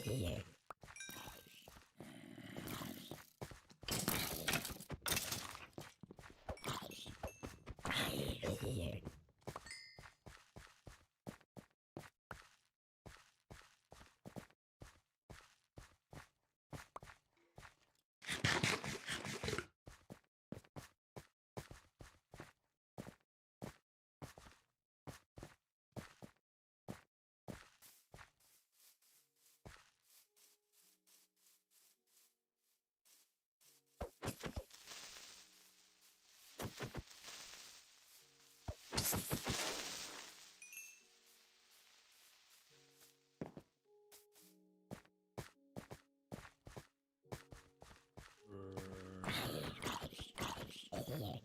here. Here. Here.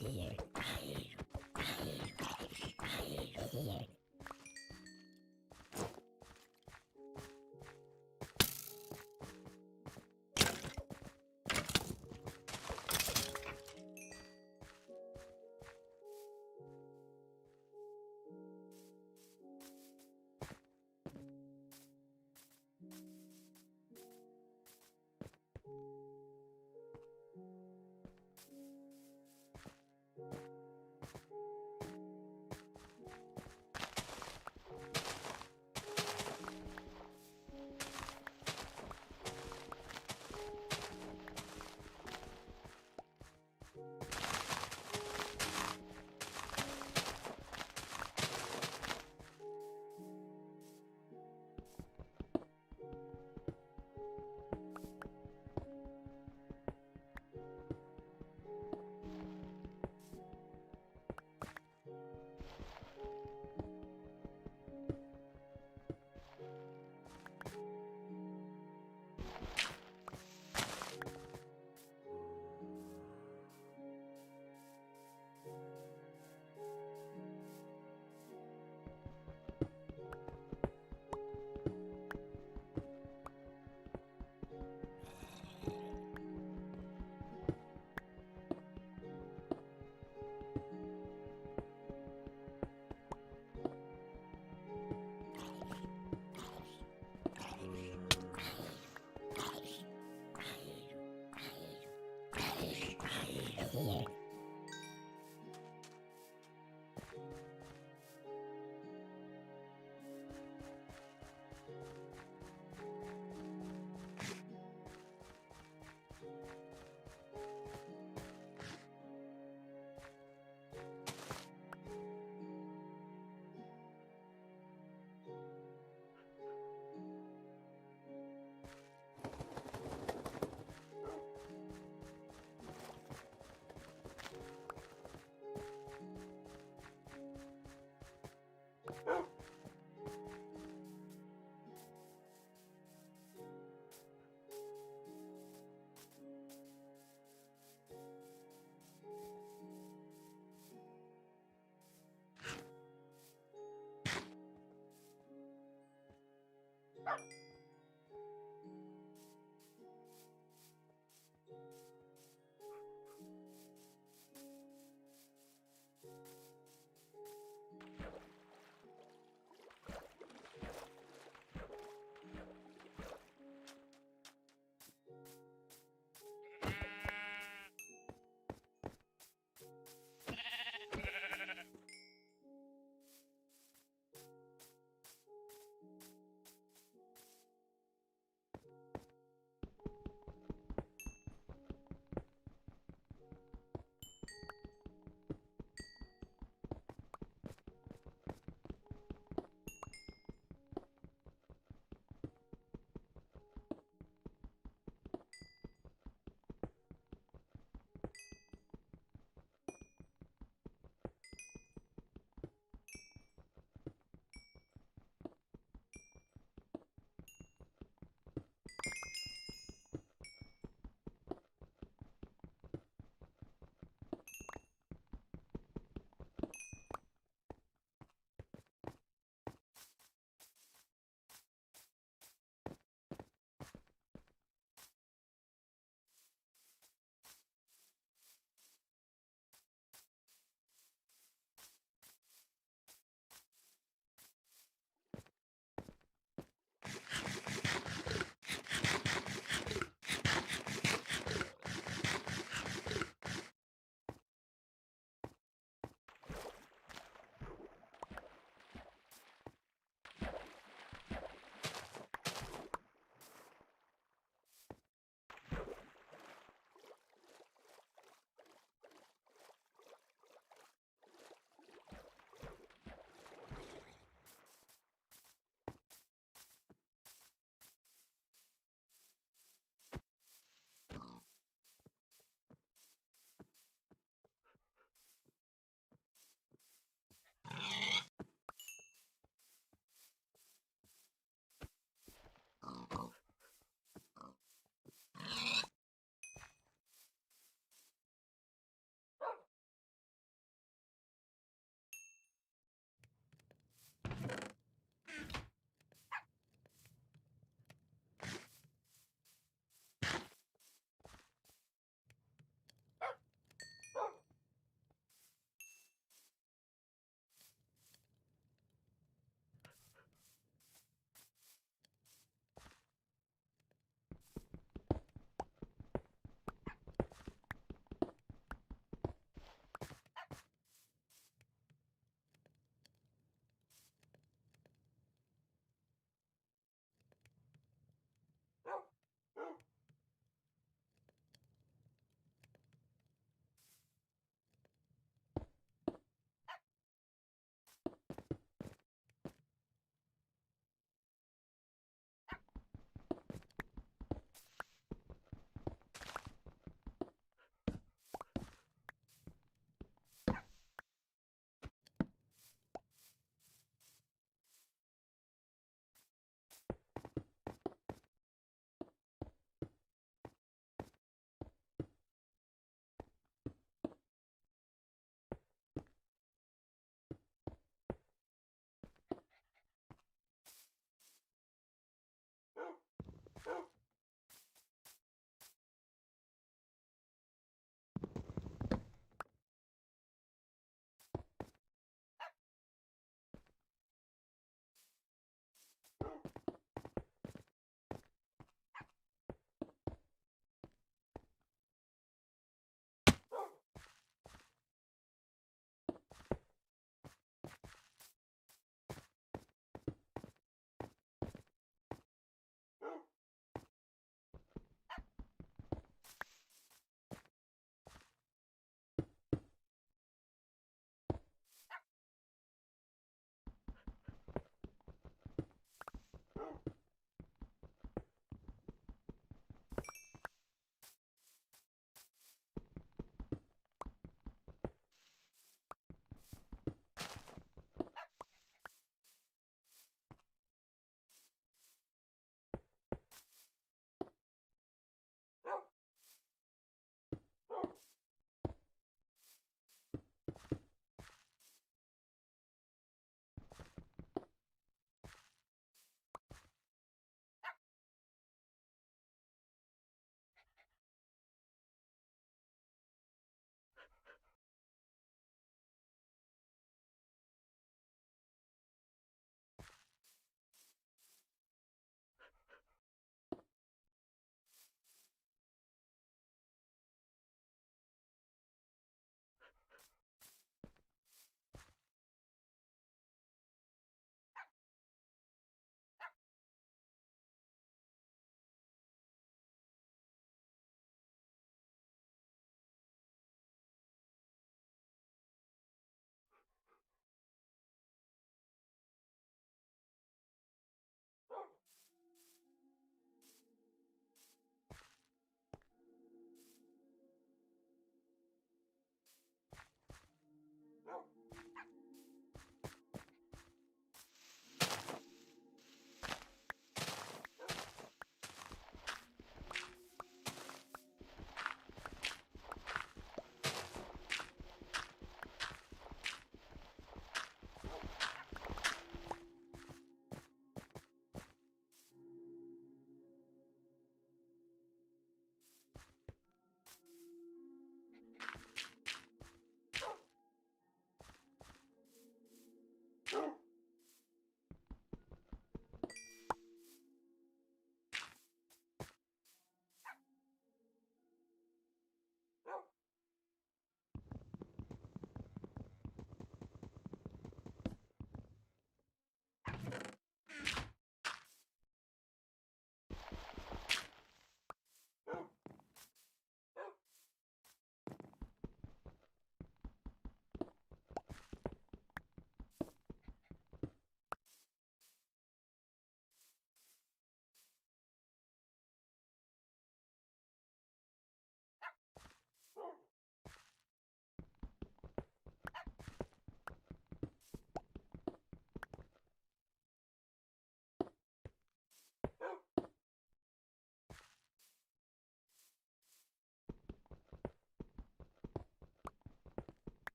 Here. Here. Here.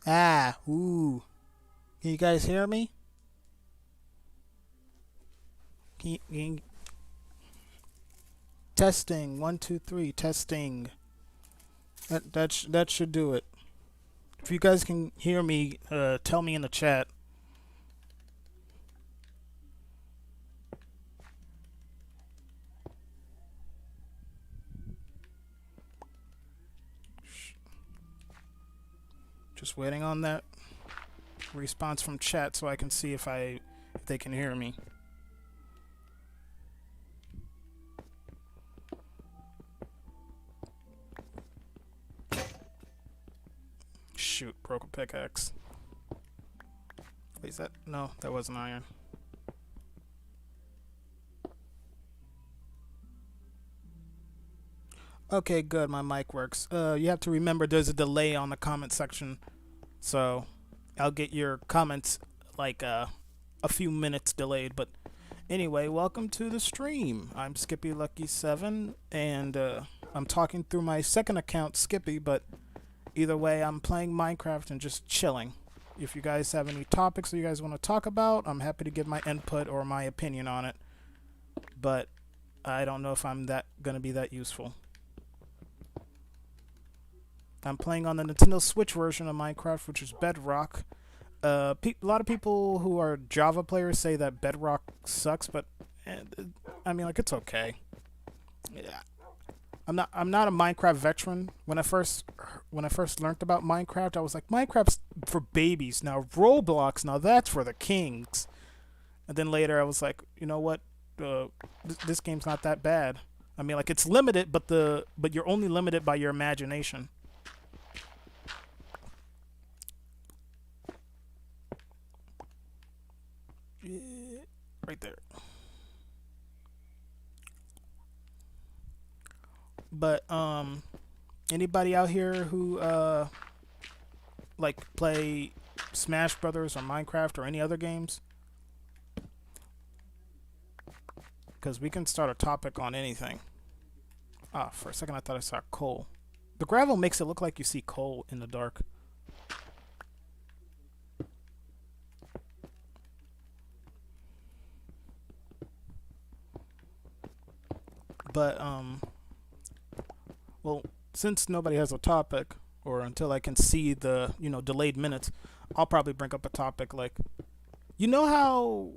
Ooh. Can you guys hear me? Testing. 1, 2, 3. Testing. That should do it. If you guys can hear me, tell me in the chat. Just waiting on that response from chat so I can see if they can hear me. Shoot, broke a pickaxe. Wait, is that? No, that wasn't iron. Okay, good. My mic works. You have to remember there's a delay on the comment section, so I'll get your comments like a few minutes delayed. But anyway, welcome to the stream. I'm Skippy Lucky 7, and I'm talking through my second account, Skippy. But either way, I'm playing Minecraft and just chilling. If you guys have any topics that you guys want to talk about, I'm happy to give my input or my opinion on it. But I don't know if I'm gonna be that useful. I'm playing on the Nintendo Switch version of Minecraft, which is Bedrock. A lot of people who are Java players say that Bedrock sucks, but I mean, like, it's okay. Yeah. I'm not a Minecraft veteran. When I first learned about Minecraft, I was like, Minecraft's for babies. Now Roblox, now that's for the kings. And then later I was like, you know what? This game's not that bad. I mean, like, it's limited, but you're only limited by your imagination. Right there. But anybody out here who like play Smash Brothers or Minecraft or any other games? Because we can start a topic on anything. Ah, for a second I thought I saw coal. The gravel makes it look like you see coal in the dark. But well, since nobody has a topic, or until I can see the delayed minutes, I'll probably bring up a topic like, how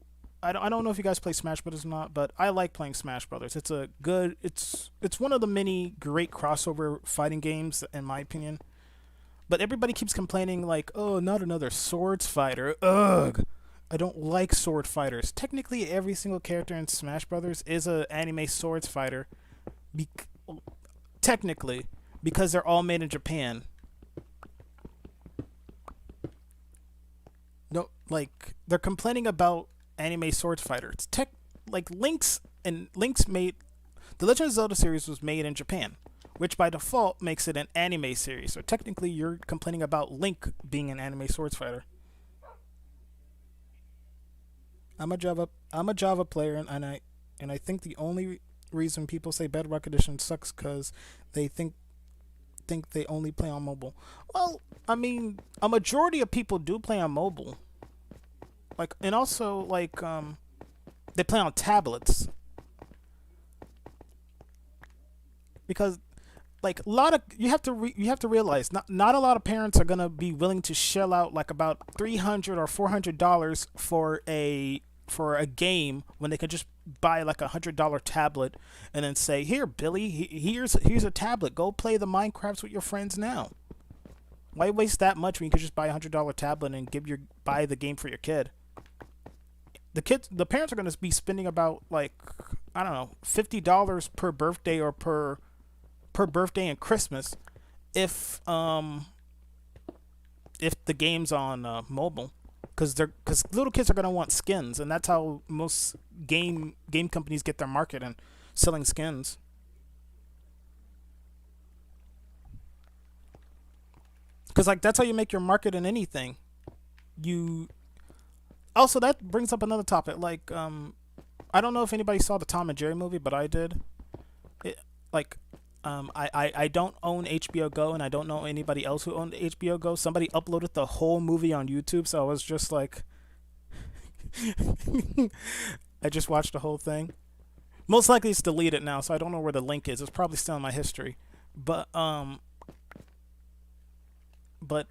I don't know if you guys play Smash Brothers or not, but I like playing Smash Brothers. It's one of the many great crossover fighting games in my opinion. But everybody keeps complaining like, oh, not another swords fighter. Ugh. I don't like sword fighters. Technically, every single character in Smash Brothers is an anime swords fighter. Technically, because they're all made in Japan. No, like, they're complaining about anime swords fighters. Link's made. The Legend of Zelda series was made in Japan, which by default makes it an anime series. So technically, you're complaining about Link being an anime swords fighter. I'm a Java player, and I think the only reason people say Bedrock Edition sucks because they think they only play on mobile. Well, I mean, a majority of people do play on mobile. Like, and also like they play on tablets. Because like you have to realize not a lot of parents are gonna be willing to shell out like about $300 or $400 for a game when they can just buy like $100 tablet and then say, here, Billy, here's a tablet, go play the Minecrafts with your friends now. Why waste that much when you could just buy $100 tablet and buy the game for your kid? The parents are going to be spending about like, I don't know, $50 per birthday or per birthday and Christmas if the game's on mobile. Because little kids are gonna want skins, and that's how most game companies get their market and selling skins. Because like that's how you make your market in anything. You also that brings up another topic. Like I don't know if anybody saw the Tom and Jerry movie, but I did. Like I don't own HBO Go, and I don't know anybody else who owned HBO Go. Somebody uploaded the whole movie on YouTube, so I was just like, I just watched the whole thing. Most likely it's deleted now, so I don't know where the link is. It's probably still in my history. But but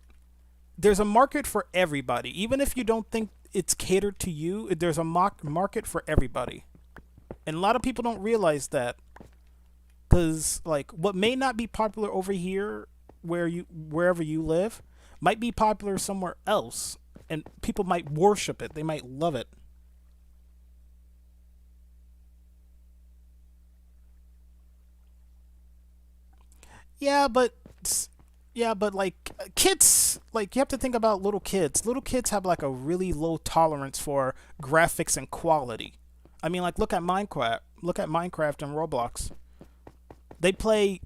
there's a market for everybody. Even if you don't think it's catered to you, there's a market for everybody. And a lot of people don't realize that, because like what may not be popular over here wherever you live might be popular somewhere else, and people might worship it. They might love it. Yeah, but yeah, but like kids, like you have to think about little kids. Little kids have like a really low tolerance for graphics and quality. I mean, like look at Minecraft. Look at Minecraft and Roblox. They play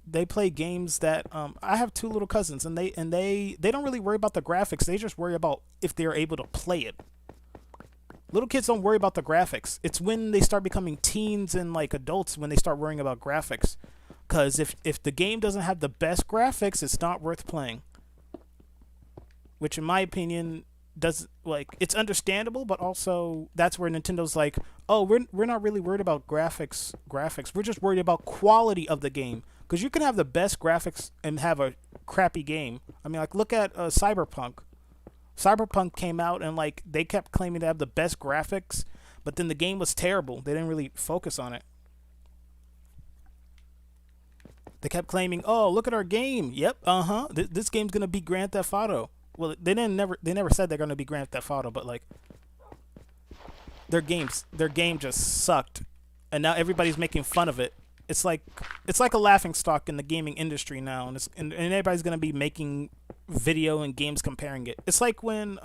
games that I have two little cousins, and they don't really worry about the graphics. They just worry about if they're able to play it. Little kids don't worry about the graphics. It's when they start becoming teens and like adults when they start worrying about graphics. Because if the game doesn't have the best graphics, it's not worth playing. Which, in my opinion, does like it's understandable, but also that's where Nintendo's like, oh, we're not really worried about graphics. We're just worried about quality of the game. Because you can have the best graphics and have a crappy game. I mean, like look at Cyberpunk. Cyberpunk came out and like they kept claiming to have the best graphics, but then the game was terrible. They didn't really focus on it. They kept claiming, "Oh, look at our game. Yep, uh-huh. This game's gonna be Grand Theft Auto." Well, they never said they're gonna be Grand Theft Auto, but like their game just sucked, and now everybody's making fun of it. It's like a laughing stock in the gaming industry now, and everybody's gonna be making video and games comparing it. It's like when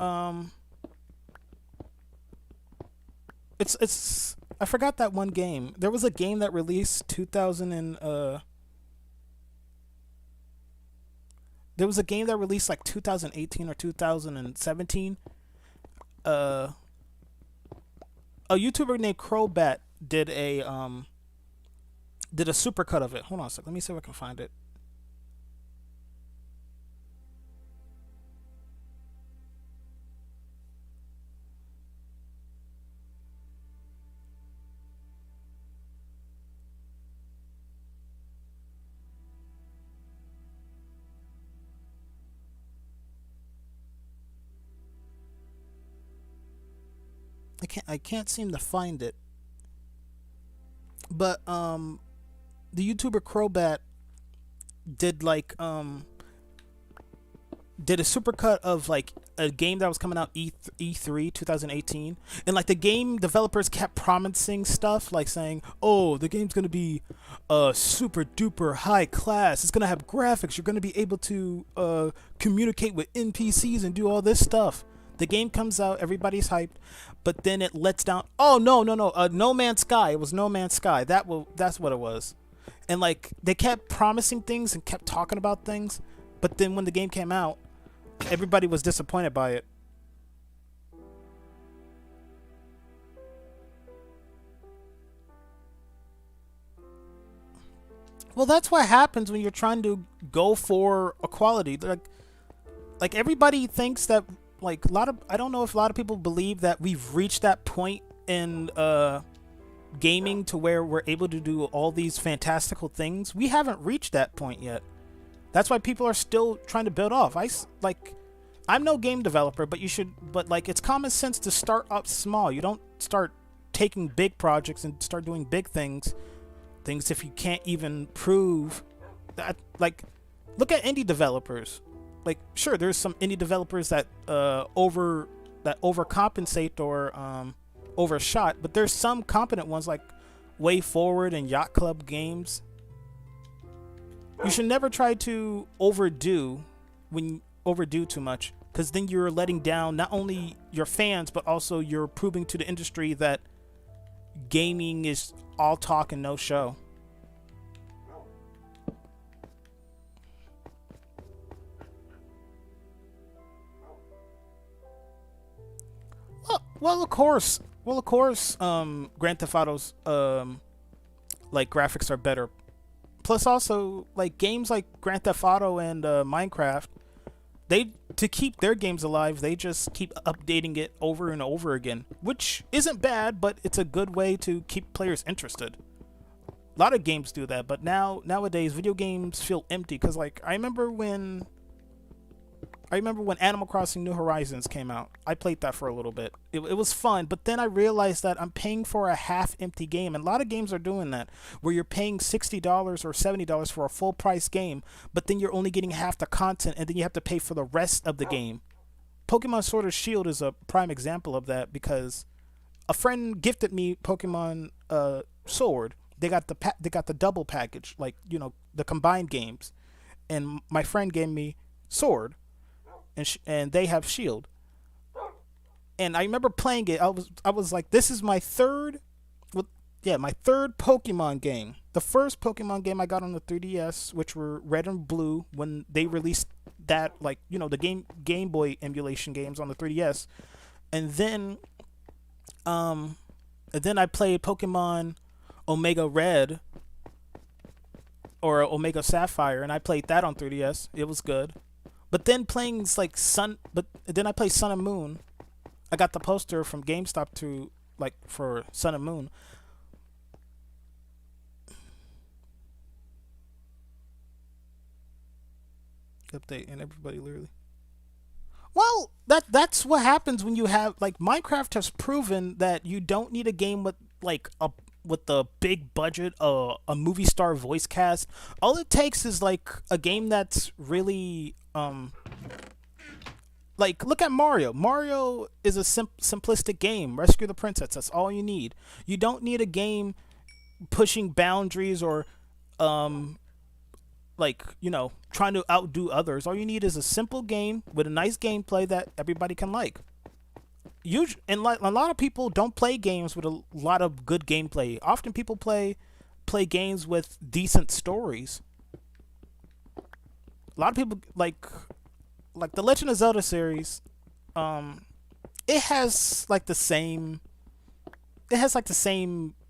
it's I forgot that one game. There was a game that released 2000 and there was a game that released like 2018 or 2017. Uh, a YouTuber named Crowbat did a supercut of it. Hold on a sec. Let me see if I can find it. I can't seem to find it. But the YouTuber Crowbat did like did a supercut of like a game that was coming out E3 2018, and like the game developers kept promising stuff like saying, "Oh, the game's gonna be super duper high class. It's gonna have graphics. You're gonna be able to communicate with NPCs and do all this stuff." The game comes out, everybody's hyped, but then it lets down. Oh no no no! No Man's Sky. It was No Man's Sky. That's what it was. And like they kept promising things and kept talking about things, but then when the game came out, everybody was disappointed by it. Well, that's what happens when you're trying to go for equality. Like everybody thinks that like a lot of I don't know if a lot of people believe that we've reached that point in gaming to where we're able to do all these fantastical things. We haven't reached that point yet. That's why people are still trying to build off. Like I'm no game developer, but you should but like it's common sense to start up small. You don't start taking big projects and start doing big things if you can't even prove that. Like look at indie developers. Like sure there's some indie developers that overcompensate or overshot, but there's some competent ones like Way Forward and Yacht Club Games. You should never try to overdo too much, because then you're letting down not only your fans but also you're proving to the industry that gaming is all talk and no show. Well, of course, Grand Theft Auto's like graphics are better. plus also like games like Grand Theft Auto and Minecraft, they to keep their games alive, they just keep updating it over and over again, which isn't bad, but it's a good way to keep players interested. A lot of games do that, but nowadays video games feel empty because like I remember when Animal Crossing New Horizons came out. I played that for a little bit. It was fun, but then I realized that I'm paying for a half-empty game, and a lot of games are doing that, where you're paying $60 or $70 for a full-price game, but then you're only getting half the content, and then you have to pay for the rest of the game. Pokemon Sword or Shield is a prime example of that because a friend gifted me Pokemon Sword. They got the double package, like the combined games, and my friend gave me Sword and they have Shield. And I remember playing it. I was like, this is my third, well, yeah, my third Pokemon game. The first Pokemon game I got on the 3DS, which were Red and Blue, when they released that, like the Game Boy emulation games on the 3DS, and then I played Pokemon Omega Red or Omega Sapphire, and I played that on 3DS. It was good. But then then I played Sun and Moon. I got the poster from GameStop for Sun and Moon. Update and everybody literally. Well, that's what happens when you have like Minecraft has proven that you don't need a game with the big budget, a movie star voice cast. All it takes is like a game that's really like look at Mario. Mario is a simplistic game. Rescue the princess. That's all you need. You don't need a game pushing boundaries or trying to outdo others. All you need is a simple game with a nice gameplay that everybody can like. A lot of people don't play games with a lot of good gameplay. Often people play games with decent stories. A lot of people like the Legend of Zelda series. It has like the same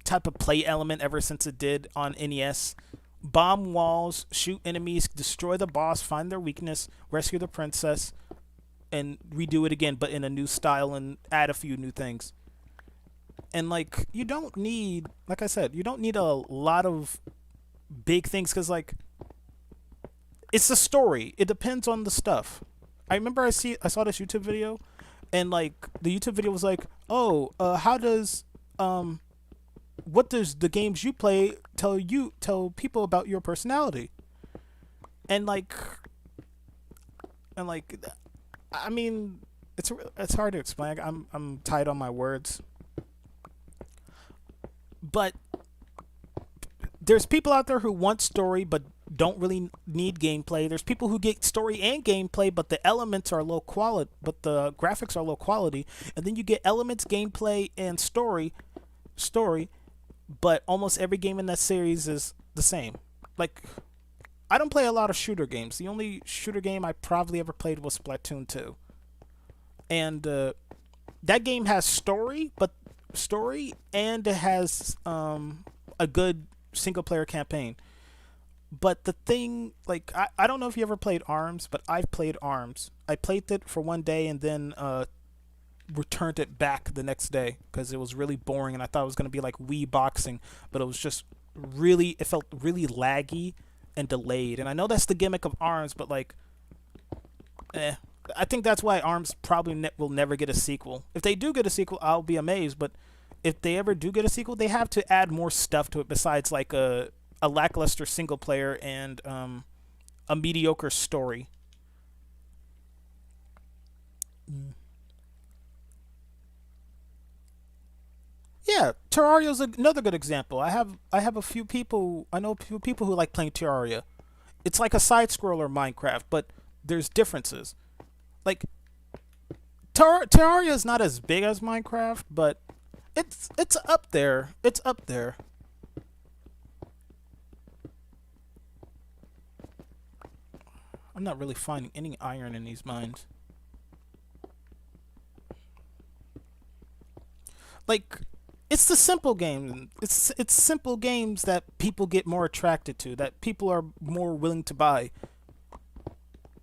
type of play element ever since it did on NES. Bomb walls, shoot enemies, destroy the boss, find their weakness, rescue the princess, and redo it again, but in a new style and add a few new things. And like you don't need, like I said, you don't need a lot of big things because like it's the story. It depends on the stuff. I remember I saw this YouTube video, and like the YouTube video was like, oh, what does the games you play tell people about your personality? And like I mean, it's hard to explain. I'm tight on my words, but there's people out there who want story but don't really need gameplay. There's people who get story and gameplay, but the elements are low quality, but the graphics are low quality. And then you get elements, gameplay, and story, but almost every game in that series is the same. Like, I don't play a lot of shooter games. The only shooter game I probably ever played was Splatoon 2. And that game has story and it has a good single player campaign. But the thing, like, I don't know if you ever played ARMS, but I've played ARMS. I played it for one day and then returned it back the next day because it was really boring and I thought it was going to be like Wii boxing, but it was just it felt really laggy and delayed. And I know that's the gimmick of ARMS, but like, I think that's why ARMS probably will never get a sequel. If they do get a sequel, I'll be amazed, but if they ever do get a sequel, they have to add more stuff to it besides like a lackluster single player and a mediocre story. Yeah, Terraria is another good example. I have a few people. I know a few people who like playing Terraria. It's like a side scroller Minecraft, but there's differences. Like Terraria is not as big as Minecraft, but it's up there. It's up there. I'm not really finding any iron in these mines. Like It's the simple games. It's simple games that people get more attracted to, that people are more willing to buy.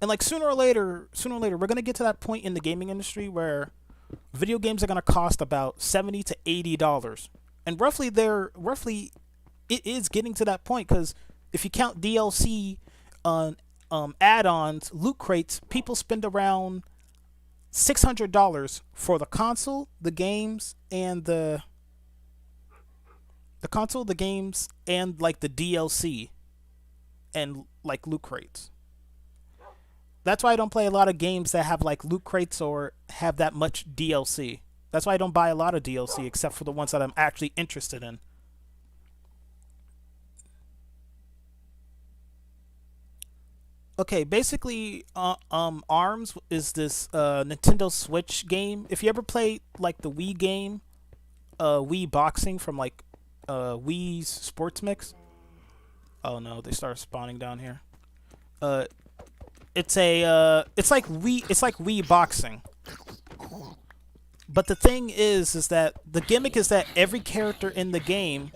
And like sooner or later, we're gonna get to that point in the gaming industry where video games are gonna cost about $70 to $80, and roughly it is getting to that point because if you count DLC on add-ons, loot crates, people spend around $600 for the console, the games, and the console, the games, and like the DLC and like loot crates. That's why I don't play a lot of games that have like loot crates or have that much DLC. That's why I don't buy a lot of DLC except for the ones that I'm actually interested in. Okay, basically, Arms is this Nintendo Switch game. If you ever played like the Wii game, Wii Boxing from like Wii's Sports Mix. Oh no, they started spawning down here. Uh, it's like Wii Boxing. But the thing is that the gimmick is that every character in the game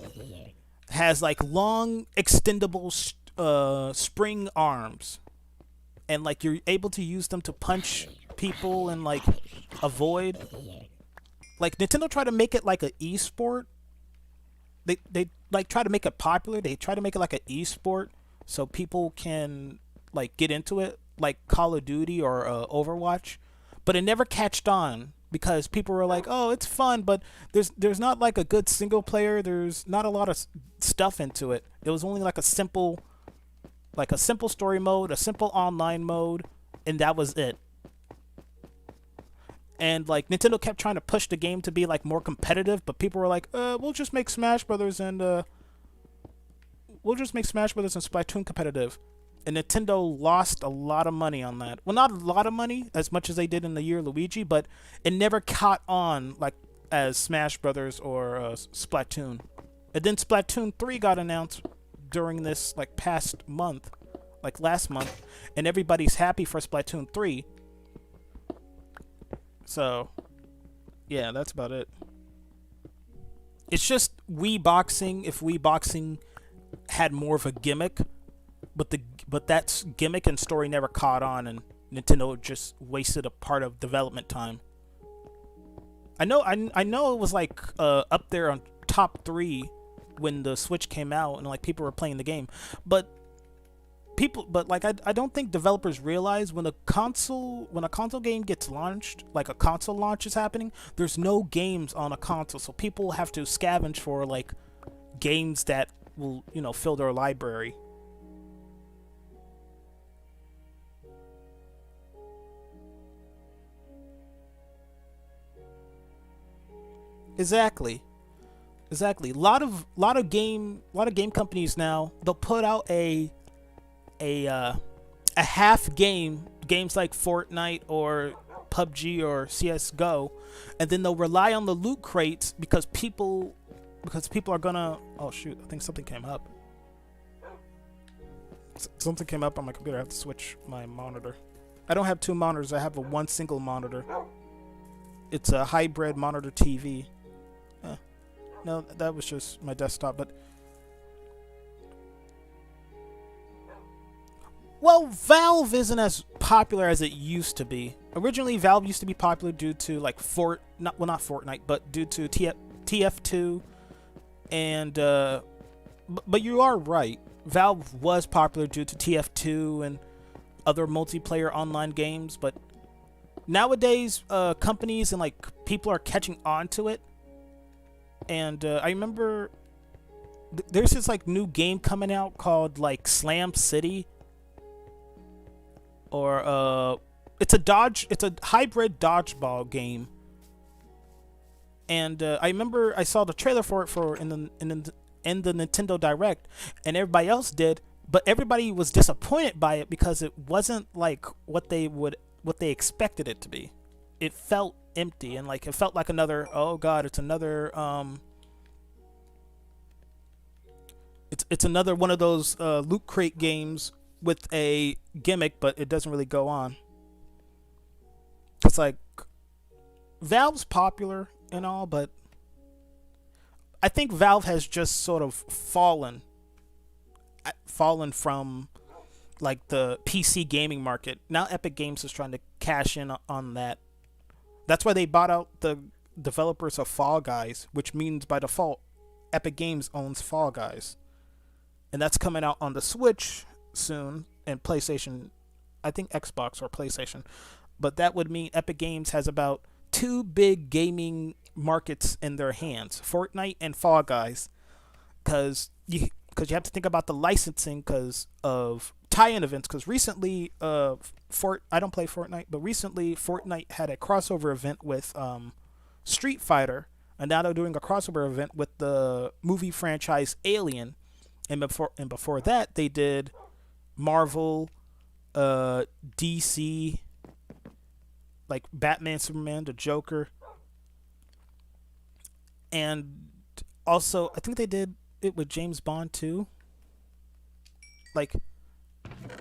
has like long, extendable spring arms, and like you're able to use them to punch people and like avoid. Like Nintendo tried to make it like a e-sport. They like try to make it popular. They try to make it like an e-sport so people can like get into it, like Call of Duty or Overwatch. But it never catched on because people were like, "Oh, it's fun, but there's not like a good single player. There's not a lot of stuff into it. It was only like a simple story mode, a simple online mode, and that was it." And like Nintendo kept trying to push the game to be like more competitive, but people were like, we'll just make Smash Brothers and Splatoon competitive." And Nintendo lost a lot of money on that. Well, not a lot of money, as much as they did in the year Luigi, but it never caught on like as Smash Brothers or Splatoon. And then Splatoon 3 got announced during this like past month, like last month, and everybody's happy for Splatoon 3. So, yeah, that's about it. It's just Wii Boxing. If Wii Boxing had more of a gimmick, but that gimmick and story never caught on, and Nintendo just wasted a part of development time. I know it was like up there on top 3 when the Switch came out, and like people were playing the game, but like I don't think developers realize when a console game gets launched, like a console launch is happening, there's no games on a console, so people have to scavenge for like games that will fill their library. Exactly. Exactly. Lot of game companies now, they'll put out a uh, a half games like Fortnite or PUBG or CS:GO, and then they'll rely on the loot crates because people are gonna. Oh shoot! I think something came up. Something came up on my computer. I have to switch my monitor. I don't have two monitors. I have a one single monitor. It's a hybrid monitor TV. Uh, no, that was just my desktop. But well, Valve isn't as popular as it used to be. Originally, Valve used to be popular due to like not Fortnite, but due to TF2, and but you are right. Valve was popular due to TF2 and other multiplayer online games, but nowadays, companies and like people are catching on to it. And I remember there's this like new game coming out called like Slam City, or it's a hybrid dodgeball game. And I remember I saw the trailer for it in the Nintendo Direct, and everybody else did, but everybody was disappointed by it because it wasn't like what they expected it to be. It felt empty, and like it felt like another, oh god, it's another it's another one of those loot crate games with a gimmick, but it doesn't really go on. It's like Valve's popular and all, but I think Valve has just sort of fallen from like the PC gaming market. Now Epic Games is trying to cash in on that. That's why they bought out the developers of Fall Guys, which means by default Epic Games owns Fall Guys. And that's coming out on the Switch soon and PlayStation, I think Xbox or PlayStation. But that would mean Epic Games has about two big gaming markets in their hands, Fortnite and Fall Guys, because you have to think about the licensing because of tie-in events. Because recently, I don't play Fortnite, but recently Fortnite had a crossover event with Street Fighter, and now they're doing a crossover event with the movie franchise Alien, and before that they did Marvel, DC, like Batman, Superman, the Joker, and also I think they did it with James Bond too. Like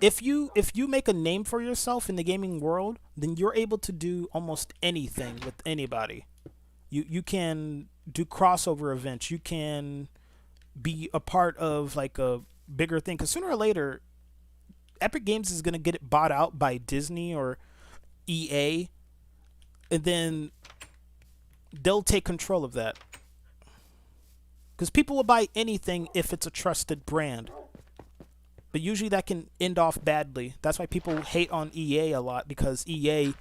if you make a name for yourself in the gaming world, then you're able to do almost anything with anybody. You can do crossover events. You can be a part of like a bigger thing because sooner or later Epic Games is going to get it bought out by Disney or EA, and then they'll take control of that. Because people will buy anything if it's a trusted brand. But usually that can end off badly. That's why people hate on EA a lot, because EA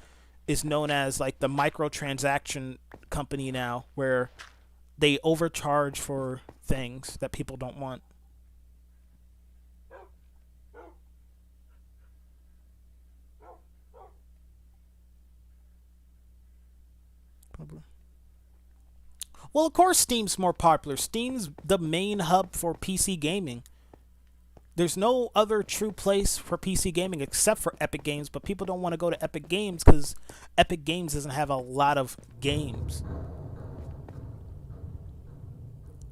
is known as like the microtransaction company now, where they overcharge for things that people don't want. Well, of course, Steam's more popular. Steam's the main hub for PC gaming. There's no other true place for PC gaming except for Epic Games, but people don't want to go to Epic Games because Epic Games doesn't have a lot of games.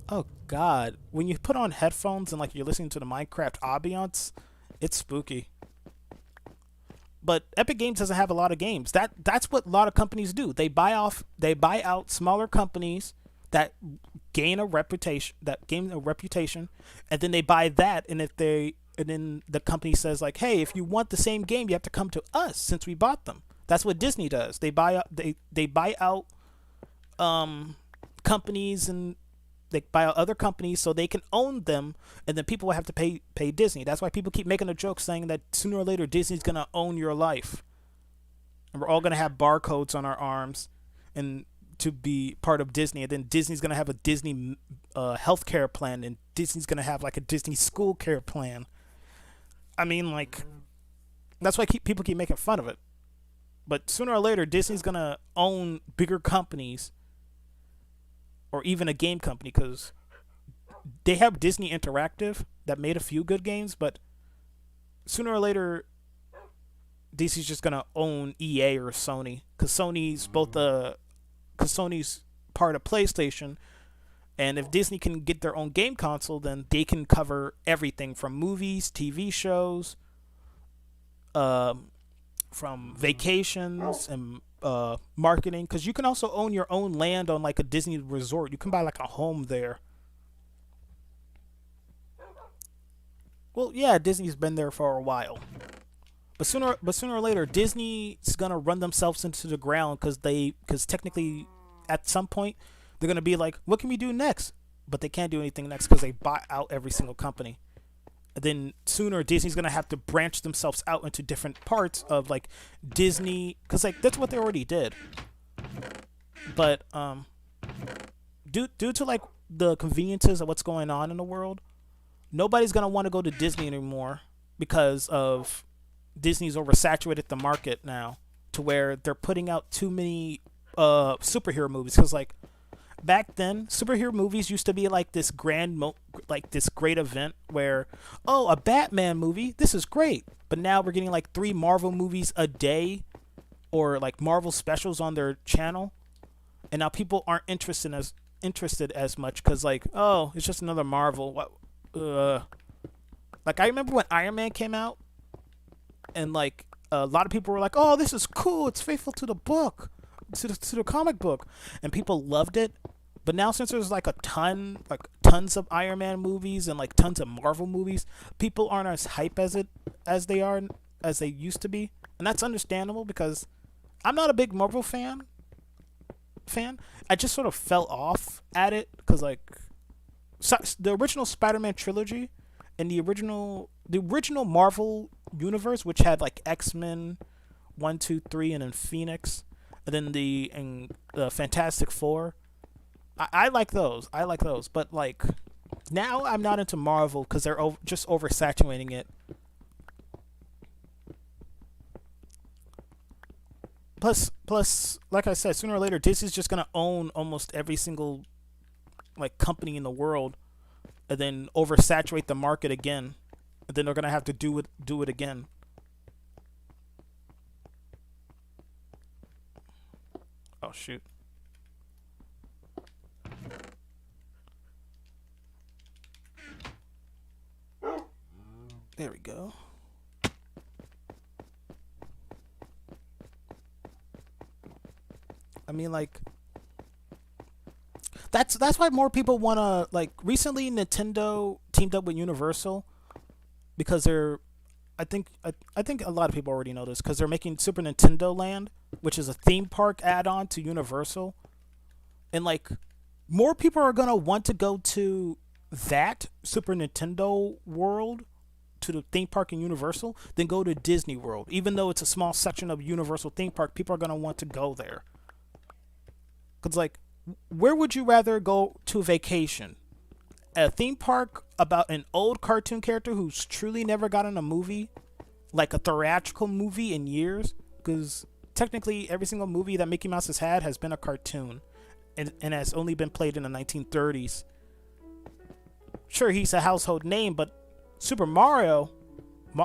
Oh God, when you put on headphones and like you're listening to the Minecraft ambiance, it's spooky. But Epic Games doesn't have a lot of games. That's what a lot of companies do. They buy out smaller companies that gain a reputation, and then they buy that, and then the company says like, hey, if you want the same game, you have to come to us since we bought them. That's what Disney does. They buy out companies, and they buy out other companies so they can own them, and then people will have to pay Disney. That's why people keep making a joke saying that sooner or later Disney's gonna own your life, and we're all gonna have barcodes on our arms, and to be part of Disney, and then Disney's gonna have a Disney healthcare plan, and Disney's gonna have like a Disney school care plan. I mean, like, that's why people keep making fun of it. But sooner or later, Disney's gonna own bigger companies, or even a game company, because they have Disney Interactive that made a few good games, but sooner or later, Disney's just gonna own EA or Sony, because Sony's part of PlayStation, and if Disney can get their own game console, then they can cover everything from movies, TV shows, from vacations and marketing. Because you can also own your own land on like a Disney resort. You can buy like a home there. Well, yeah, Disney's been there for a while. But sooner or later, Disney's gonna run themselves into the ground because technically, at some point, they're gonna be like, what can we do next? But they can't do anything next because they buy out every single company. And then sooner, Disney's gonna have to branch themselves out into different parts of like Disney, because like that's what they already did. But due to like the conveniences of what's going on in the world, nobody's gonna want to go to Disney anymore because of Disney's oversaturated the market now to where they're putting out too many superhero movies. Because like back then, superhero movies used to be like this like this great event where, oh, a Batman movie, this is great. But now we're getting like 3 Marvel movies a day, or like Marvel specials on their channel, and now people aren't interested as much because like, oh, it's just another Marvel. What? Like I remember when Iron Man came out, and like a lot of people were like, "Oh, this is cool. It's faithful to the book, to the comic book," and people loved it. But now since there's like tons of Iron Man movies and like tons of Marvel movies, people aren't as hype as they used to be, and that's understandable because I'm not a big Marvel fan. I just sort of fell off at it because like the original Spider-Man trilogy and the original Marvel universe, which had like X-Men 1, 2, 3, and then Phoenix, and then the Fantastic Four. I like those. I like those. But like now, I'm not into Marvel because they're just oversaturating it. Plus, like I said, sooner or later, Disney's just gonna own almost every single like company in the world, and then oversaturate the market again, and then they're gonna have to do it again. Oh shoot! There we go. I mean, like that's why more people wanna like. Recently, Nintendo teamed up with Universal because they're. I think a lot of people already know this because they're making Super Nintendo Land, which is a theme park add-on to Universal, and like more people are gonna want to go to that Super Nintendo World, to the theme park in Universal, than go to Disney World. Even though it's a small section of Universal theme park, people are gonna want to go there. Cause like, where would you rather go to vacation? A theme park about an old cartoon character who's truly never gotten a movie, like a theatrical movie in years? Because technically, every single movie that Mickey Mouse has had has been a cartoon, and has only been played in the 1930s. Sure, he's a household name, but Super Mario,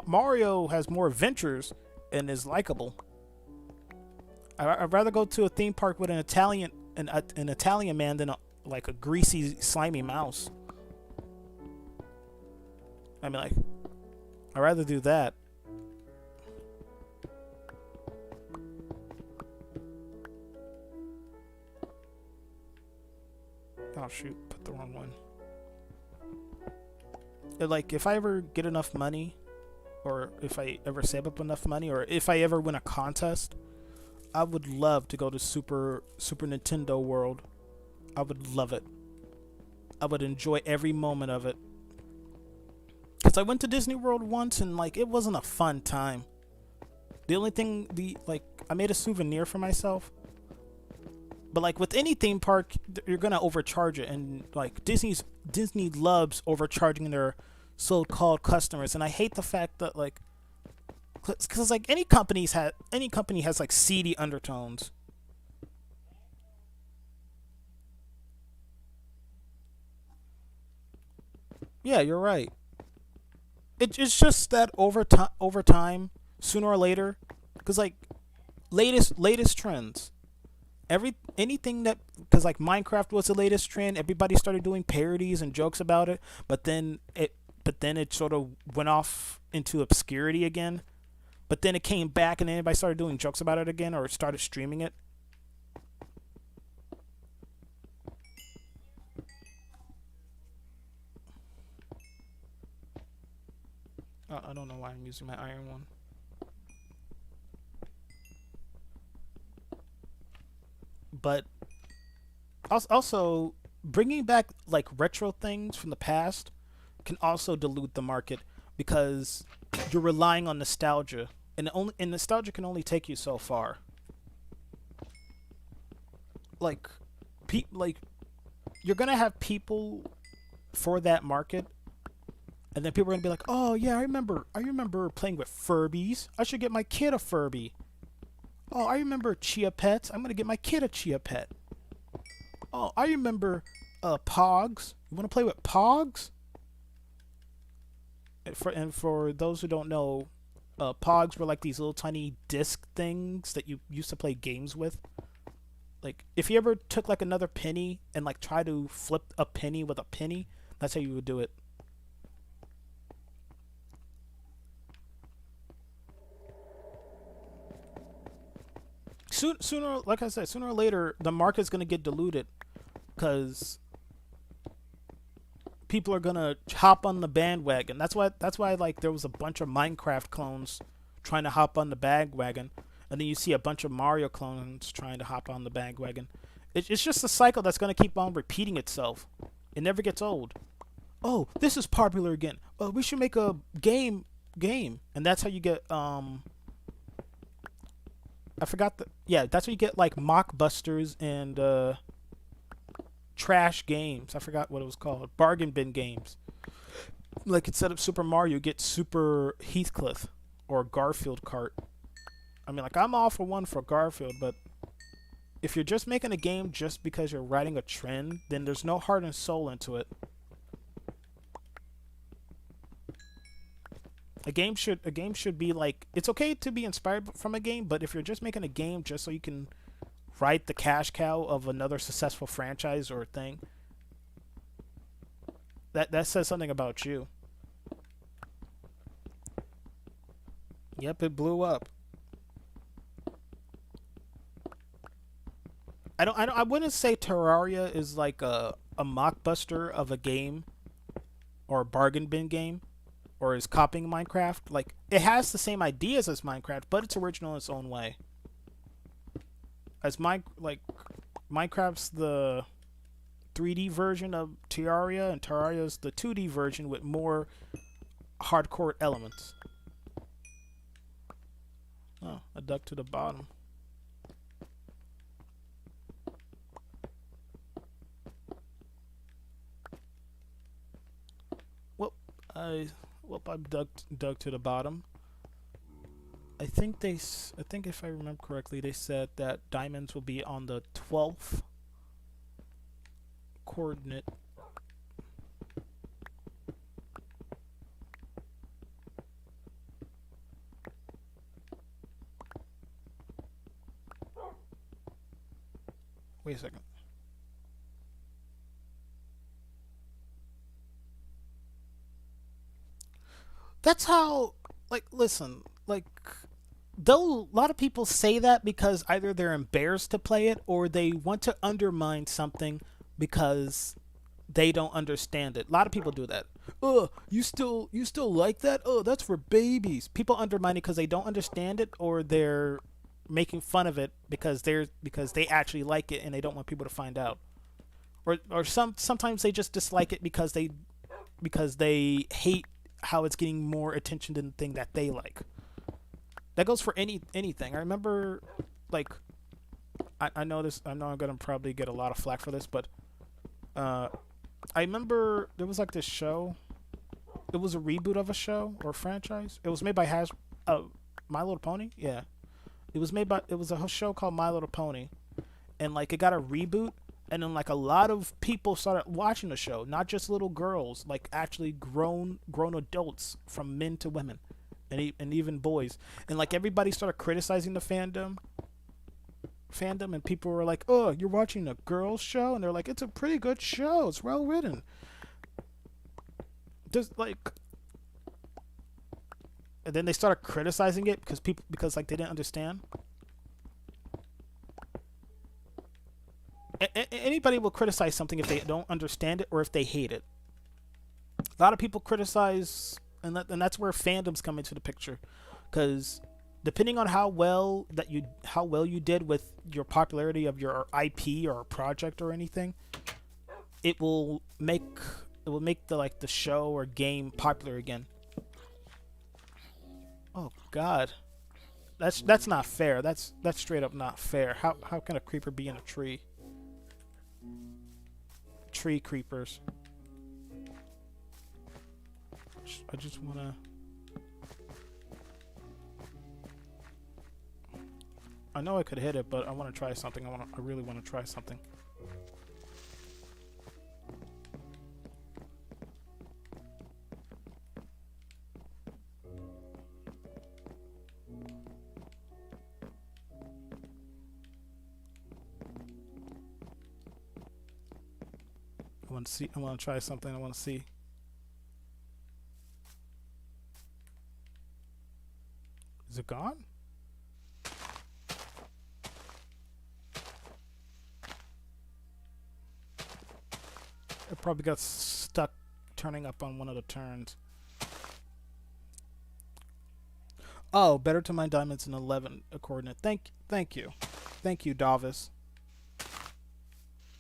Mario has more adventures and is likable. I'd rather go to a theme park with an Italian man than like a greasy, slimy mouse. I mean, like, I'd rather do that. Oh shoot, put the wrong one. Like, if I ever get enough money, or if I ever save up enough money, or if I ever win a contest, I would love to go to Super Nintendo World. I would love it. I would enjoy every moment of it. Cause I went to Disney World once and like it wasn't a fun time. The only thing I made a souvenir for myself. But like with any theme park, you're gonna overcharge it, and like Disney loves overcharging their so-called customers, and I hate the fact that like, cause like any company has like seedy undertones. Yeah, you're right. It's just that over time, sooner or later, because like latest trends, anything that, because like Minecraft was the latest trend, everybody started doing parodies and jokes about it, but then it sort of went off into obscurity again. But then it came back, and then everybody started doing jokes about it again, or started streaming it. I don't know why I'm using my iron one. But also, bringing back like retro things from the past can also dilute the market because you're relying on nostalgia, and nostalgia can only take you so far. Like, like you're gonna have people for that market, and then people are gonna be like, "Oh yeah, I remember playing with Furbies. I should get my kid a Furby. Oh, I remember Chia Pets. I'm gonna get my kid a Chia Pet. Oh, I remember Pogs. You want to play with Pogs?" And for those who don't know, Pogs were like these little tiny disc things that you used to play games with. Like if you ever took like another penny and like try to flip a penny with a penny, that's how you would do it. Sooner, like I said, sooner or later, the market's gonna get diluted because people are gonna hop on the bandwagon. That's why like there was a bunch of Minecraft clones trying to hop on the bandwagon, and then you see a bunch of Mario clones trying to hop on the bandwagon. It's just a cycle that's gonna keep on repeating itself. It never gets old. Oh, this is popular again. Oh, we should make a game, and that's how you get I forgot the yeah. That's how you get like mockbusters and trash games. I forgot what it was called. Bargain bin games. Like instead of Super Mario, you get Super Heathcliff or Garfield Kart. I mean, like I'm all for one for Garfield, but if you're just making a game just because you're riding a trend, then there's no heart and soul into it. A game should be like, it's okay to be inspired from a game, but if you're just making a game just so you can ride the cash cow of another successful franchise or thing, that says something about you. Yep, it blew up. I wouldn't say Terraria is like a mockbuster of a game or a bargain bin game or is copying Minecraft. Like it has the same ideas as Minecraft, but it's original in its own way. As Minecraft's the 3D version of Terraria, and Terraria's the 2D version with more hardcore elements. Oh, a duck to the bottom. I dug to the bottom. I think if I remember correctly, they said that diamonds will be on the 12th coordinate. Wait a second. That's how, like, listen, like, though a lot of people say that because either they're embarrassed to play it or they want to undermine something because they don't understand it. A lot of people do that. You still like that? Oh, that's for babies. People undermine it because they don't understand it or they're making fun of it because they actually like it and they don't want people to find out. Or sometimes they just dislike it because they hate how it's getting more attention than the thing that they like. That goes for anything. I remember, like, I know this. I know I'm gonna probably get a lot of flack for this, but I remember there was like this show. It was a reboot of a show or a franchise. It was made by My Little Pony. Yeah, it was a show called My Little Pony, and like it got a reboot. And then like a lot of people started watching the show, not just little girls, like actually grown adults, from men to women, and even boys. And like everybody started criticizing the fandom, and people were like, "Oh, you're watching a girls show?" And they're like, "It's a pretty good show. It's well written." Just like, and then they started criticizing it because like they didn't understand. Anybody will criticize something if they don't understand it or if they hate it. A lot of people criticize, and that's where fandoms come into the picture, because depending on how well you did with your popularity of your IP or project or anything, it will make the show or game popular again. Oh God, that's not fair. That's straight up not fair. How can a creeper be in a tree? Tree creepers. I just wanna. I know I could hit it, but I want to try something. I really want to try something. I want to try something. I want to see. Is it gone? Probably got stuck turning up on one of the turns. Oh, better to mine diamonds in 11 a coordinate. Thank you, Davis.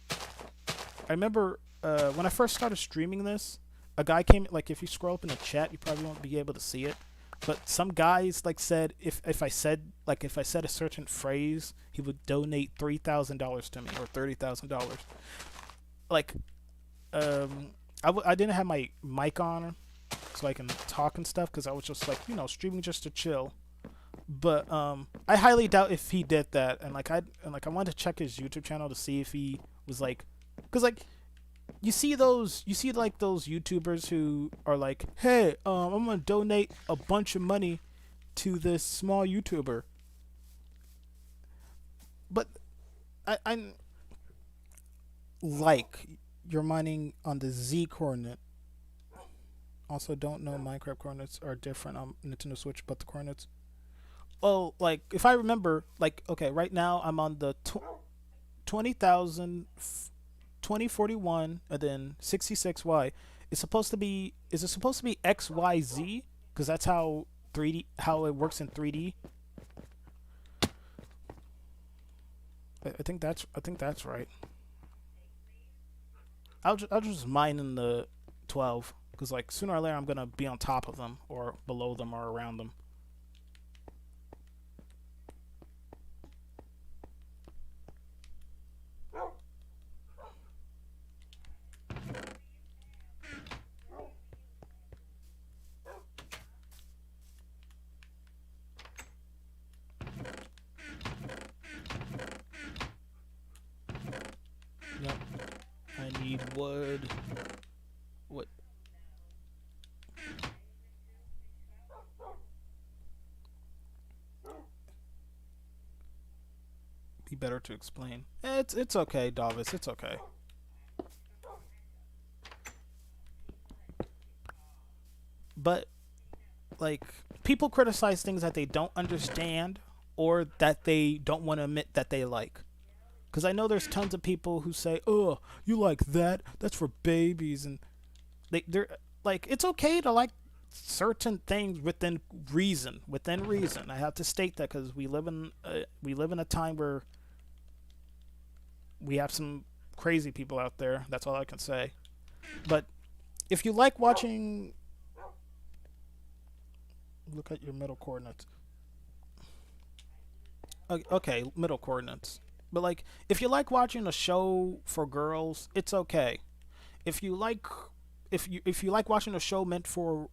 I remember when I first started streaming this, a guy came. Like, if you scroll up in the chat, you probably won't be able to see it. But some guys like said if I said a certain phrase, he would donate $3,000 to me or $30,000. Like, I didn't have my mic on, so I can talk and stuff because I was just like streaming just to chill. But I highly doubt if he did that, and I wanted to check his YouTube channel to see if he was like, because like you see those YouTubers who are like, hey, I'm gonna donate a bunch of money to this small YouTuber, but I'm like, you're mining on the Z coordinate. Also, don't know Minecraft coordinates are different on Nintendo Switch, but the coordinates. Oh, like if I remember, like okay, right now I'm on the 20,000, 2041, and then 66Y. Is it supposed to be XYZ? Because that's how 3D how it works in 3D. I think that's right. I'll just mine in the 12 because like sooner or later I'm gonna be on top of them or below them or around them. Yep. I need wood. What? Be better to explain. It's okay, Davis. It's okay. But like people criticize things that they don't understand or that they don't want to admit that they like. Because I know there's tons of people who say, "Oh, you like that? That's for babies," and they're like, it's okay to like certain things within reason. Within reason, I have to state that because we live in a time where we have some crazy people out there. That's all I can say. But if you like watching, look at your middle coordinates. Okay, middle coordinates. But like, if you like watching a show for girls, it's okay. If you like, if you like watching a show meant for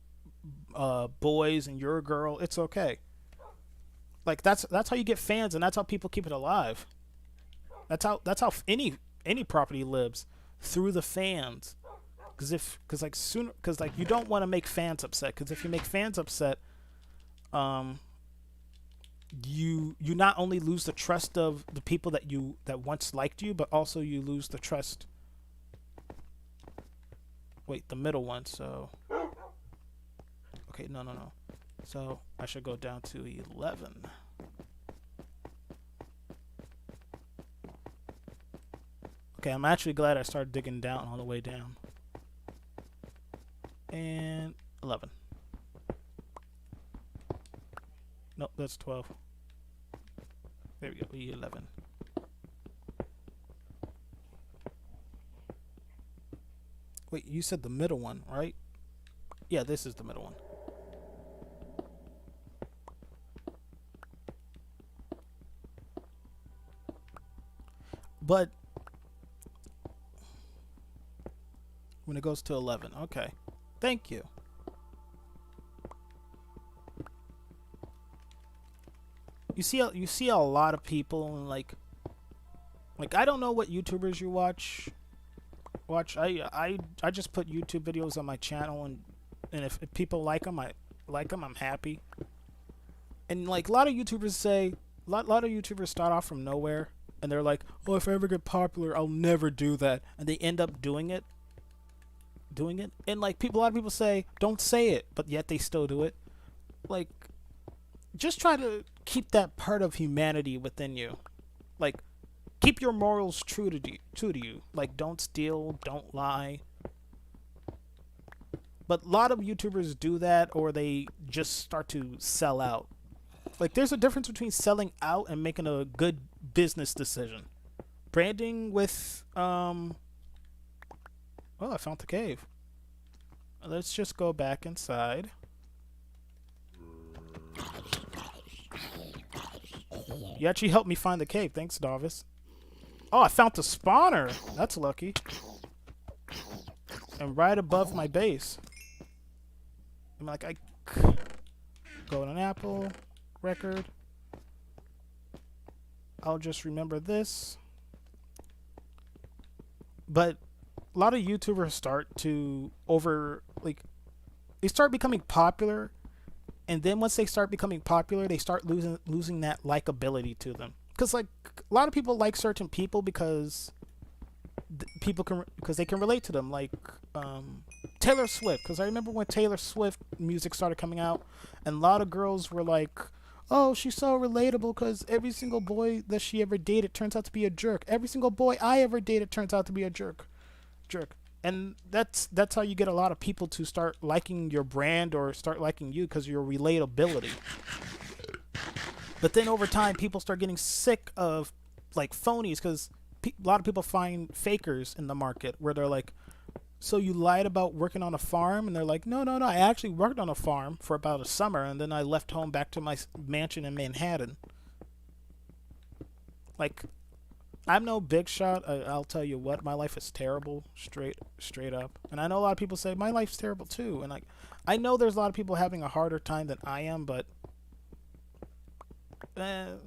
boys and you're a girl, it's okay. Like that's how you get fans, and that's how people keep it alive. That's how any property lives, through the fans. Because like sooner, because like you don't want to make fans upset. Because if you make fans upset, um, you not only lose the trust of the people that once liked you, but also you lose the trust. Wait, the middle one. So okay, no. So I should go down to 11. Okay, I'm actually glad I started digging down all the way down. And 11. Nope, that's 12. There we go, 11. Wait, you said the middle one, right? Yeah, this is the middle one. But when it goes to 11, okay. Thank you. You see a lot of people and like I don't know what YouTubers you watch. I just put YouTube videos on my channel, and if people like them, I'm happy. And like a lot of YouTubers say, lot of YouTubers start off from nowhere, and they're like, oh, if I ever get popular, I'll never do that, and they end up doing it. And like a lot of people say, don't say it, but yet they still do it. Like, just try to keep that part of humanity within you. Like, keep your morals true to you. Like, don't steal, don't lie, But a lot of YouTubers do that, or they just start to sell out. Like, there's a difference between selling out and making a good business decision. Branding with oh, I found the cave. Let's just go back inside. You actually helped me find the cave. Thanks, Darvis. Oh, I found the spawner. That's lucky. And right above my base. I'm like, golden apple, record. I'll just remember this. But a lot of YouTubers start to they start becoming popular, and then once they start becoming popular, they start losing that likability to them. Because like a lot of people like certain people because they can relate to them, like Taylor Swift. Because I remember when Taylor Swift music started coming out, and a lot of girls were like, oh, she's so relatable because every single boy that she ever dated turns out to be a jerk. Every single boy I ever dated turns out to be a jerk. And that's how you get a lot of people to start liking your brand or start liking you, because of your relatability. But then over time, people start getting sick of like phonies, because a lot of people find fakers in the market where they're like, so you lied about working on a farm? And they're like, no, I actually worked on a farm for about a summer, and then I left home back to my mansion in Manhattan. Like, I'm no big shot. I'll tell you what, my life is terrible, straight up. And I know a lot of people say my life's terrible too, and I know there's a lot of people having a harder time than I am, but that's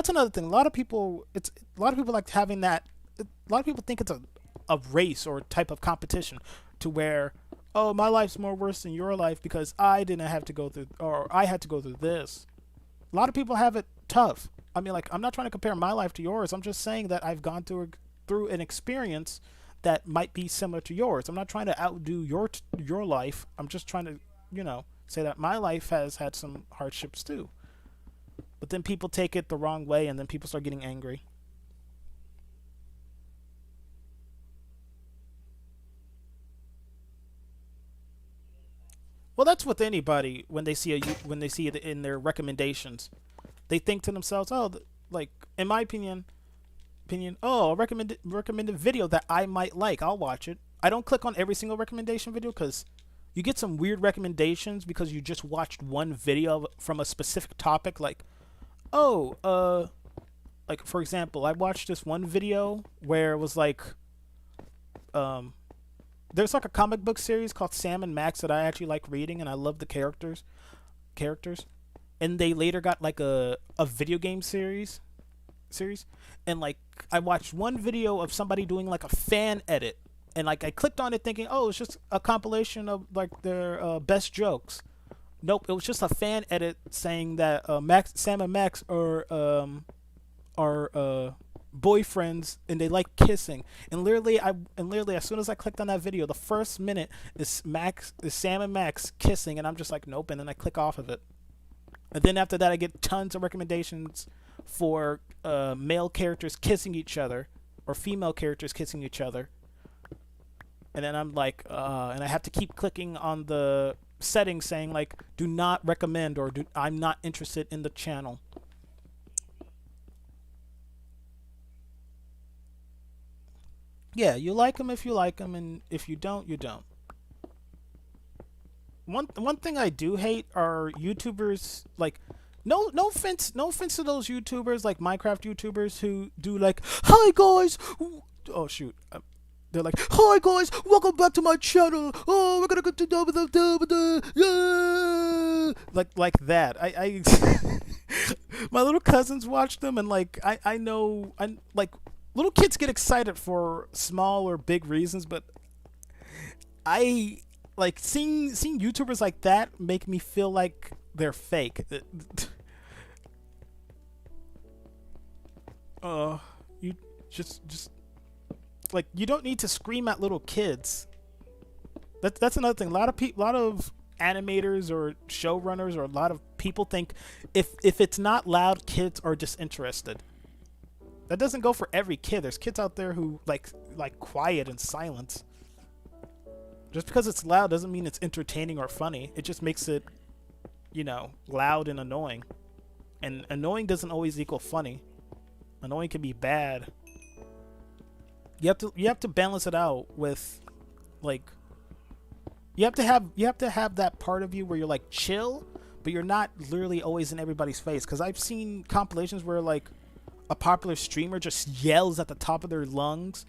another thing. A lot of people like having that. A lot of people think it's a race or type of competition, to where, oh, my life's more worse than your life because I didn't have to go through, or I had to go through this. A lot of people have it tough. I mean, like, I'm not trying to compare my life to yours. I'm just saying that I've gone through an experience that might be similar to yours. I'm not trying to outdo your life. I'm just trying to, say that my life has had some hardships too. But then people take it the wrong way, and then people start getting angry. Well, that's with anybody when they see when they see it in their recommendations. They think to themselves, "Oh, like in my opinion, oh, a recommended video that I might like. I'll watch it." I don't click on every single recommendation video, because you get some weird recommendations because you just watched one video from a specific topic. Like, oh, like for example, I watched this one video where it was like, there's like a comic book series called Sam and Max that I actually like reading, and I love the characters, and they later got like a video game series, and like I watched one video of somebody doing like a fan edit, and like I clicked on it thinking, oh, it's just a compilation of like their best jokes. Nope, it was just a fan edit saying that Sam and Max are boyfriends and they like kissing. And literally, as soon as I clicked on that video, the first minute is Sam and Max kissing, and I'm just like, nope. And then I click off of it. And then after that, I get tons of recommendations for male characters kissing each other or female characters kissing each other. And then I'm like, and I have to keep clicking on the settings saying like, do not recommend, or I'm not interested in the channel. Yeah, you like them if you like them, and if you don't, you don't. One thing I do hate are YouTubers like, no offense to those YouTubers like Minecraft YouTubers who do like, hi guys, oh shoot, they're like, hi guys, welcome back to my channel. Oh, we're gonna go to yeah, like that. I my little cousins watch them, and like I know I like little kids get excited for small or big reasons, but I like seeing YouTubers like that make me feel like they're fake. You just like, you don't need to scream at little kids. That's another thing. A lot of animators or showrunners or a lot of people think if it's not loud, kids are disinterested. That doesn't go for every kid. There's kids out there who like quiet and silence. Just because it's loud doesn't mean it's entertaining or funny. It just makes it, loud and annoying. And annoying doesn't always equal funny. Annoying can be bad. You have to balance it out with, like, you have to have that part of you where you're like chill, but you're not literally always in everybody's face. Because I've seen compilations where like a popular streamer just yells at the top of their lungs,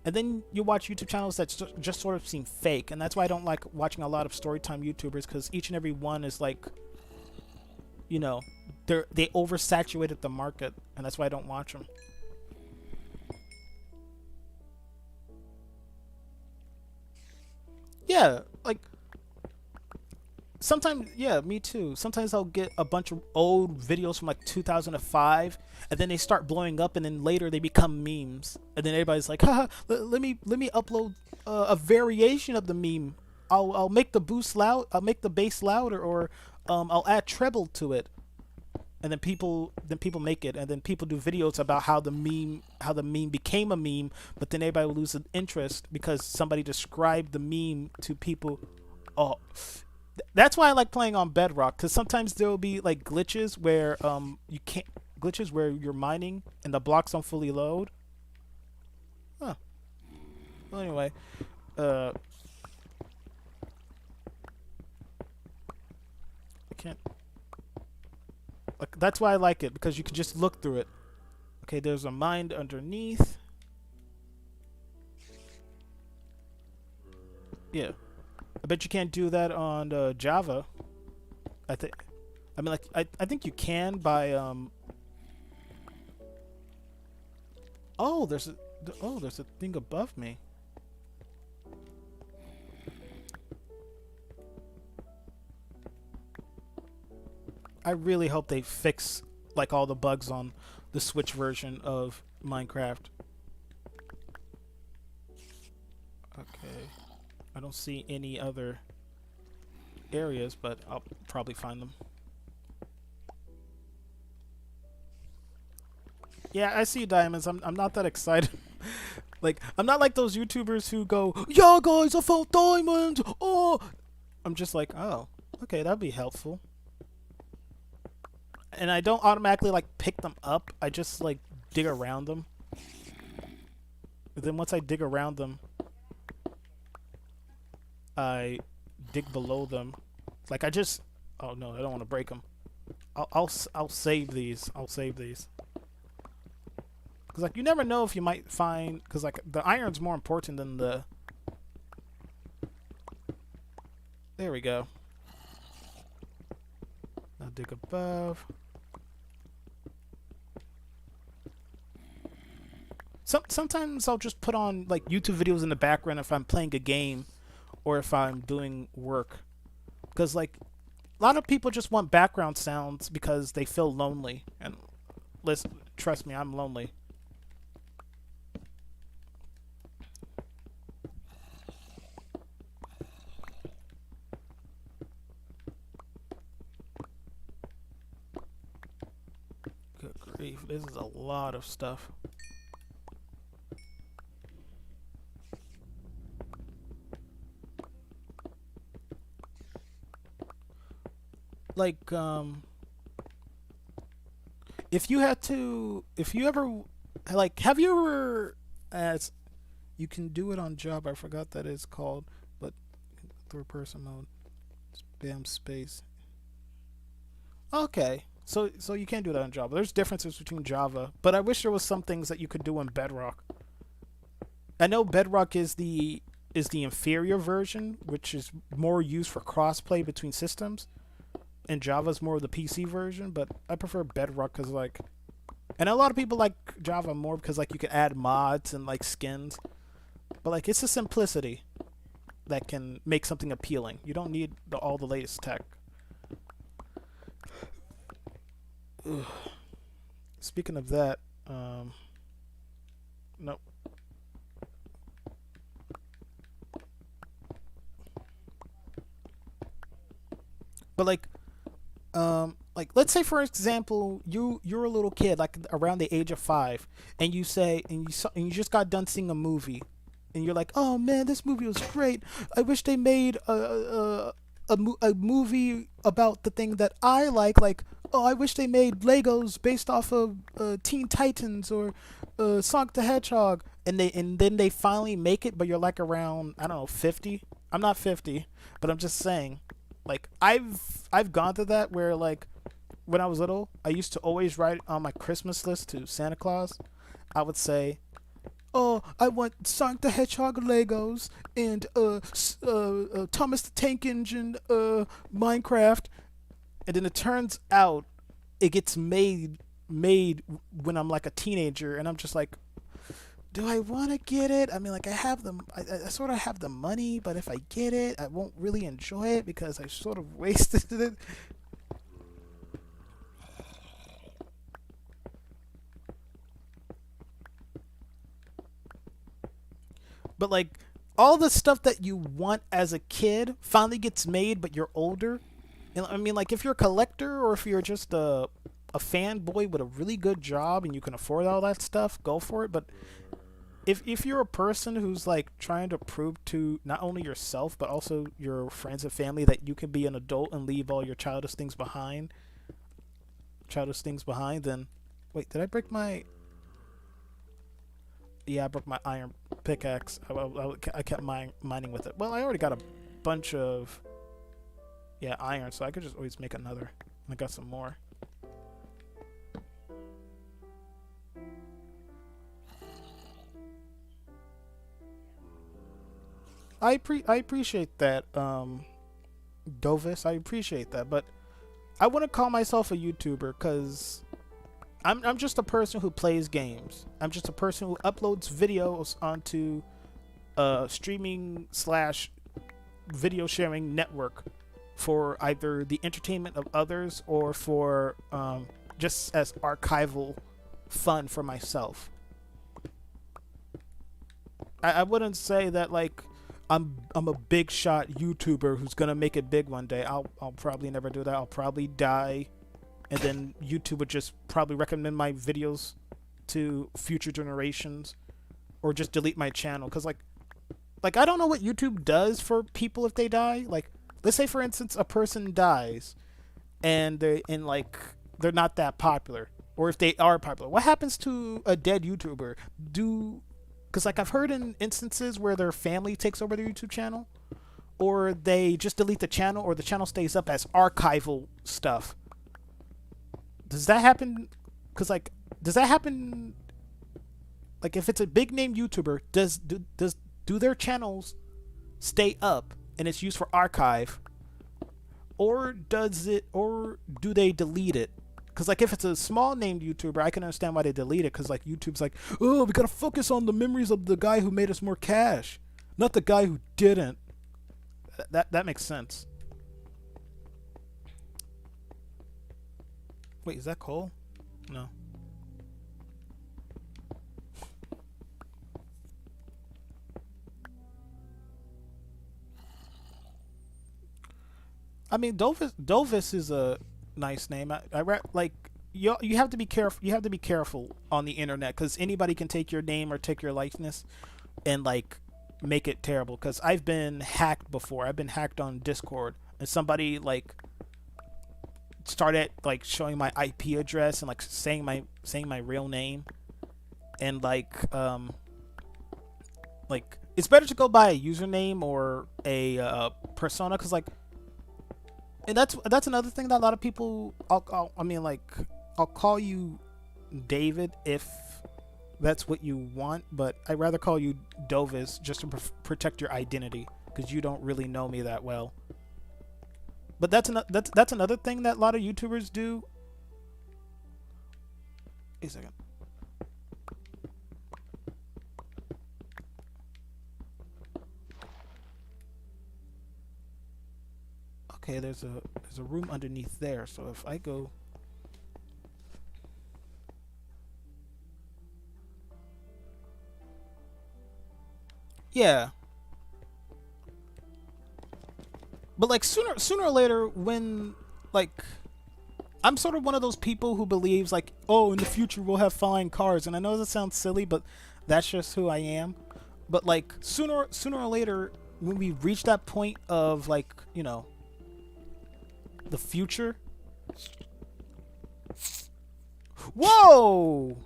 and then you watch YouTube channels that just sort of seem fake, and that's why I don't like watching a lot of storytime YouTubers, because each and every one is like, they oversaturated the market, and that's why I don't watch them. Yeah, like sometimes, yeah, me too. Sometimes I'll get a bunch of old videos from like 2005, and then they start blowing up, and then later they become memes, and then everybody's like, haha, let me upload a variation of the meme. I'll make the boost loud, I'll make the bass louder, or I'll add treble to it, and then people make it, and then people do videos about how the meme became a meme, but then everybody will lose interest because somebody described the meme to people. Oh, that's why I like playing on Bedrock, because sometimes there will be like glitches where you're mining and the blocks don't fully load. Huh. Well, anyway, I can't. Like, that's why I like it, because you can just look through it. Okay, there's a mine underneath. Yeah, I bet you can't do that on Java. I think. I mean, like, I think you can by Oh, there's a thing above me. I really hope they fix like all the bugs on the Switch version of Minecraft. Okay. I don't see any other areas, but I'll probably find them. Yeah, I see diamonds. I'm not that excited. Like, I'm not like those YouTubers who go, "Yeah, guys, I found diamonds." Oh, I'm just like, "Oh, okay, that'd be helpful." And I don't automatically like pick them up. I just like dig around them. And then once I dig around them, I dig below them. Like, I just, oh no, I don't want to break them. I'll save these. I'll save these. Cause like you never know if you might find, cause like the iron's more important than the. There we go. Now dig above. Sometimes I'll just put on like YouTube videos in the background if I'm playing a game or if I'm doing work. Because like a lot of people just want background sounds because they feel lonely. And listen, trust me, I'm lonely. Good grief, this is a lot of stuff. Like, if you ever, like, have you ever, as you can do it on job, I forgot that it's called, but third person mode, spam space. Okay, so you can't do that on Java. There's differences between Java, but I wish there was some things that you could do in Bedrock. I know Bedrock is the inferior version, which is more used for crossplay between systems, and Java's more of the PC version, but I prefer Bedrock because like, and a lot of people like Java more because like you can add mods and like skins, but like it's the simplicity that can make something appealing. You don't need all the latest tech. Ugh. Speaking of that, no. But like let's say for example you're a little kid like around the age of 5, and you say and you just got done seeing a movie, and you're like, oh man, this movie was great. I wish they made a movie about the thing that I like, oh, I wish they made Legos based off of Teen Titans or Sonic the Hedgehog, and then they finally make it, but you're like around, I don't know, 50. I'm not 50, but I'm just saying, like I've gone through that where, like, when I was little, I used to always write on my Christmas list to Santa Claus. I would say, oh, I want Sonic the Hedgehog Legos and Thomas the Tank Engine Minecraft, and then it turns out it gets made when I'm like a teenager, and I'm just like, do I want to get it? I mean, like, I sort of have the money, but if I get it, I won't really enjoy it because I sort of wasted it. But like, all the stuff that you want as a kid finally gets made, but you're older. And I mean, like, if you're a collector or if you're just a fanboy with a really good job and you can afford all that stuff, go for it. But if you're a person who's like trying to prove to not only yourself but also your friends and family that you can be an adult and leave all your childish things behind, then wait, did I break my? Yeah, I broke my iron pickaxe. I kept mining with it. Well, I already got a bunch of iron, so I could just always make another. I got some more. I appreciate that, Dovis. I appreciate that, but I wouldn't call myself a YouTuber because I'm just a person who plays games. I'm just a person who uploads videos onto streaming slash video sharing network for either the entertainment of others or for just as archival fun for myself. I wouldn't say that like I'm a big shot YouTuber who's gonna make it big one day. I'll probably never do that. I'll probably die, and then YouTube would just probably recommend my videos to future generations, or just delete my channel. Cause like I don't know what YouTube does for people if they die. Like, let's say for instance a person dies, and they're not that popular, or if they are popular, what happens to a dead YouTuber? Because like I've heard in instances where their family takes over their YouTube channel, or they just delete the channel, or the channel stays up as archival stuff. Does that happen? Because like, does that happen? Like, if it's a big name YouTuber, do their channels stay up and it's used for archive, or do they delete it? Because like, if it's a small named YouTuber, I can understand why they delete it. Because like, YouTube's like, oh, we gotta focus on the memories of the guy who made us more cash, not the guy who didn't. That makes sense. Wait, is that coal? No. I mean, Dovis is a nice name. Like, you have to be careful. You have to be careful on the internet because anybody can take your name or take your likeness and like make it terrible. Because I've been hacked before. I've been hacked on Discord, and somebody like started like showing my IP address and like saying my real name, and like it's better to go by a username or a persona, because like, and that's another thing that a lot of people, I'll call you David if that's what you want, but I'd rather call you Dovis just to protect your identity because you don't really know me that well. But that's another thing that a lot of YouTubers do. Wait a second. Okay, there's a room underneath there, so if I go, yeah. But like, sooner or later, when like, I'm sort of one of those people who believes like, oh, in the future we'll have flying cars, and I know that sounds silly, but that's just who I am. But like sooner or later, when we reach that point of like, you know, the future. Whoa!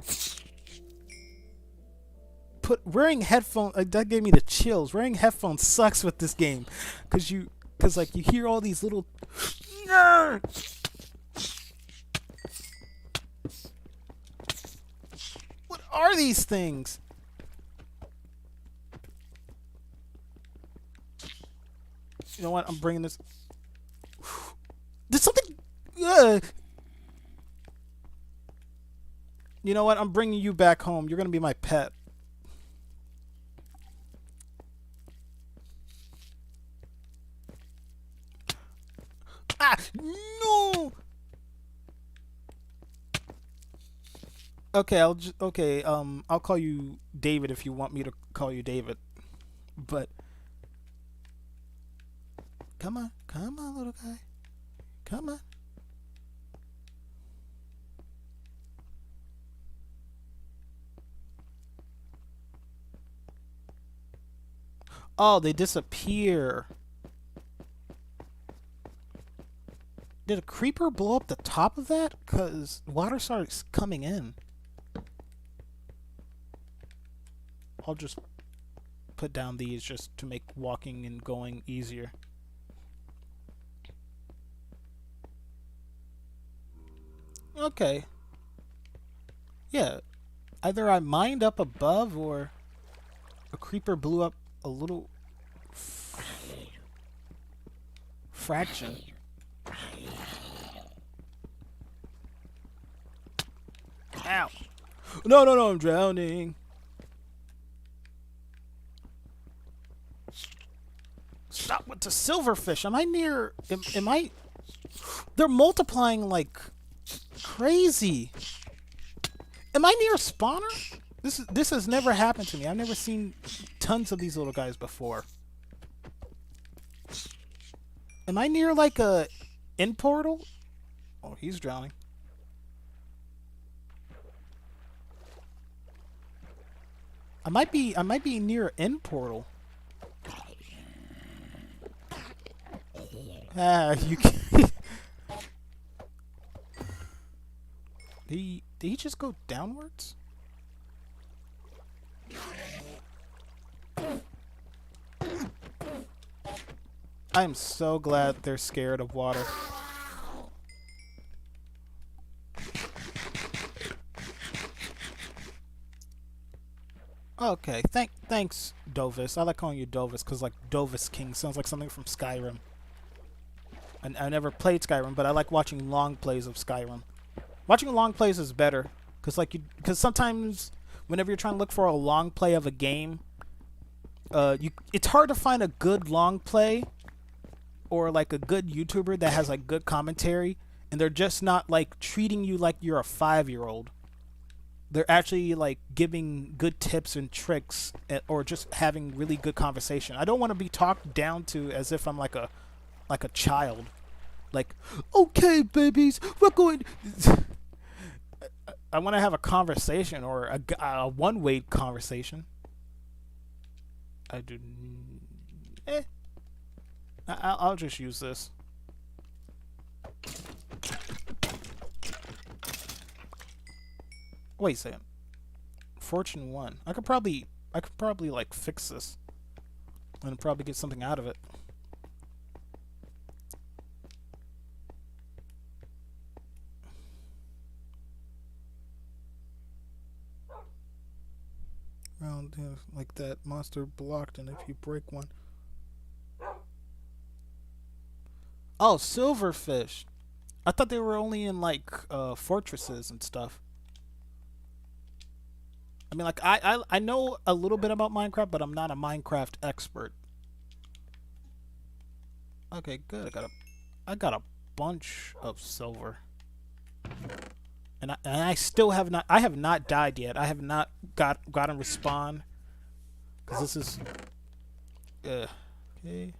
Wearing headphones, that gave me the chills. Wearing headphones sucks with this game, cause like you hear all these little. What are these things? You know what? I'm bringing this. There's something. You know what? I'm bringing you back home. You're gonna be my pet. Ah, no. Okay, I'll call you David if you want me to call you David. But come on, little guy. Come on. Oh, they disappear. Did a creeper blow up the top of that? Because water starts coming in. I'll just put down these just to make walking and going easier. Okay. Yeah. Either I mined up above or a creeper blew up a little fraction. Ow. No, I'm drowning. Stop with the silverfish. Am I near... Am I... They're multiplying like crazy. Am I near a spawner? This has never happened to me. I've never seen tons of these little guys before. Am I near like a end portal? Oh, he's drowning. I might be near an end portal. Ah, you can't. Did he just go downwards? I am so glad they're scared of water. Okay, thanks, Dovis. I like calling you Dovis because like Dovis King sounds like something from Skyrim. And I never played Skyrim, but I like watching long plays of Skyrim. Watching long plays is better because because sometimes whenever you're trying to look for a long play of a game, it's hard to find a good long play or like a good YouTuber that has like good commentary, and they're just not like treating you like you're a 5-year-old. They're actually like giving good tips and tricks, or just having really good conversation. I don't want to be talked down to as if I'm like a child. Like, okay, babies, we're going. I want to have a conversation, or a one-way conversation. I do. I'll just use this. Wait a second. Fortune 1. I could probably like fix this and probably get something out of it. Round like that. Monster blocked, and if you break one. Oh, silverfish. I thought they were only in like fortresses and stuff. I mean, like I know a little bit about Minecraft, but I'm not a Minecraft expert. Okay, good. I got a bunch of silver, and I still have not. I have not died yet. I have not gotten respawn, because this is. Okay.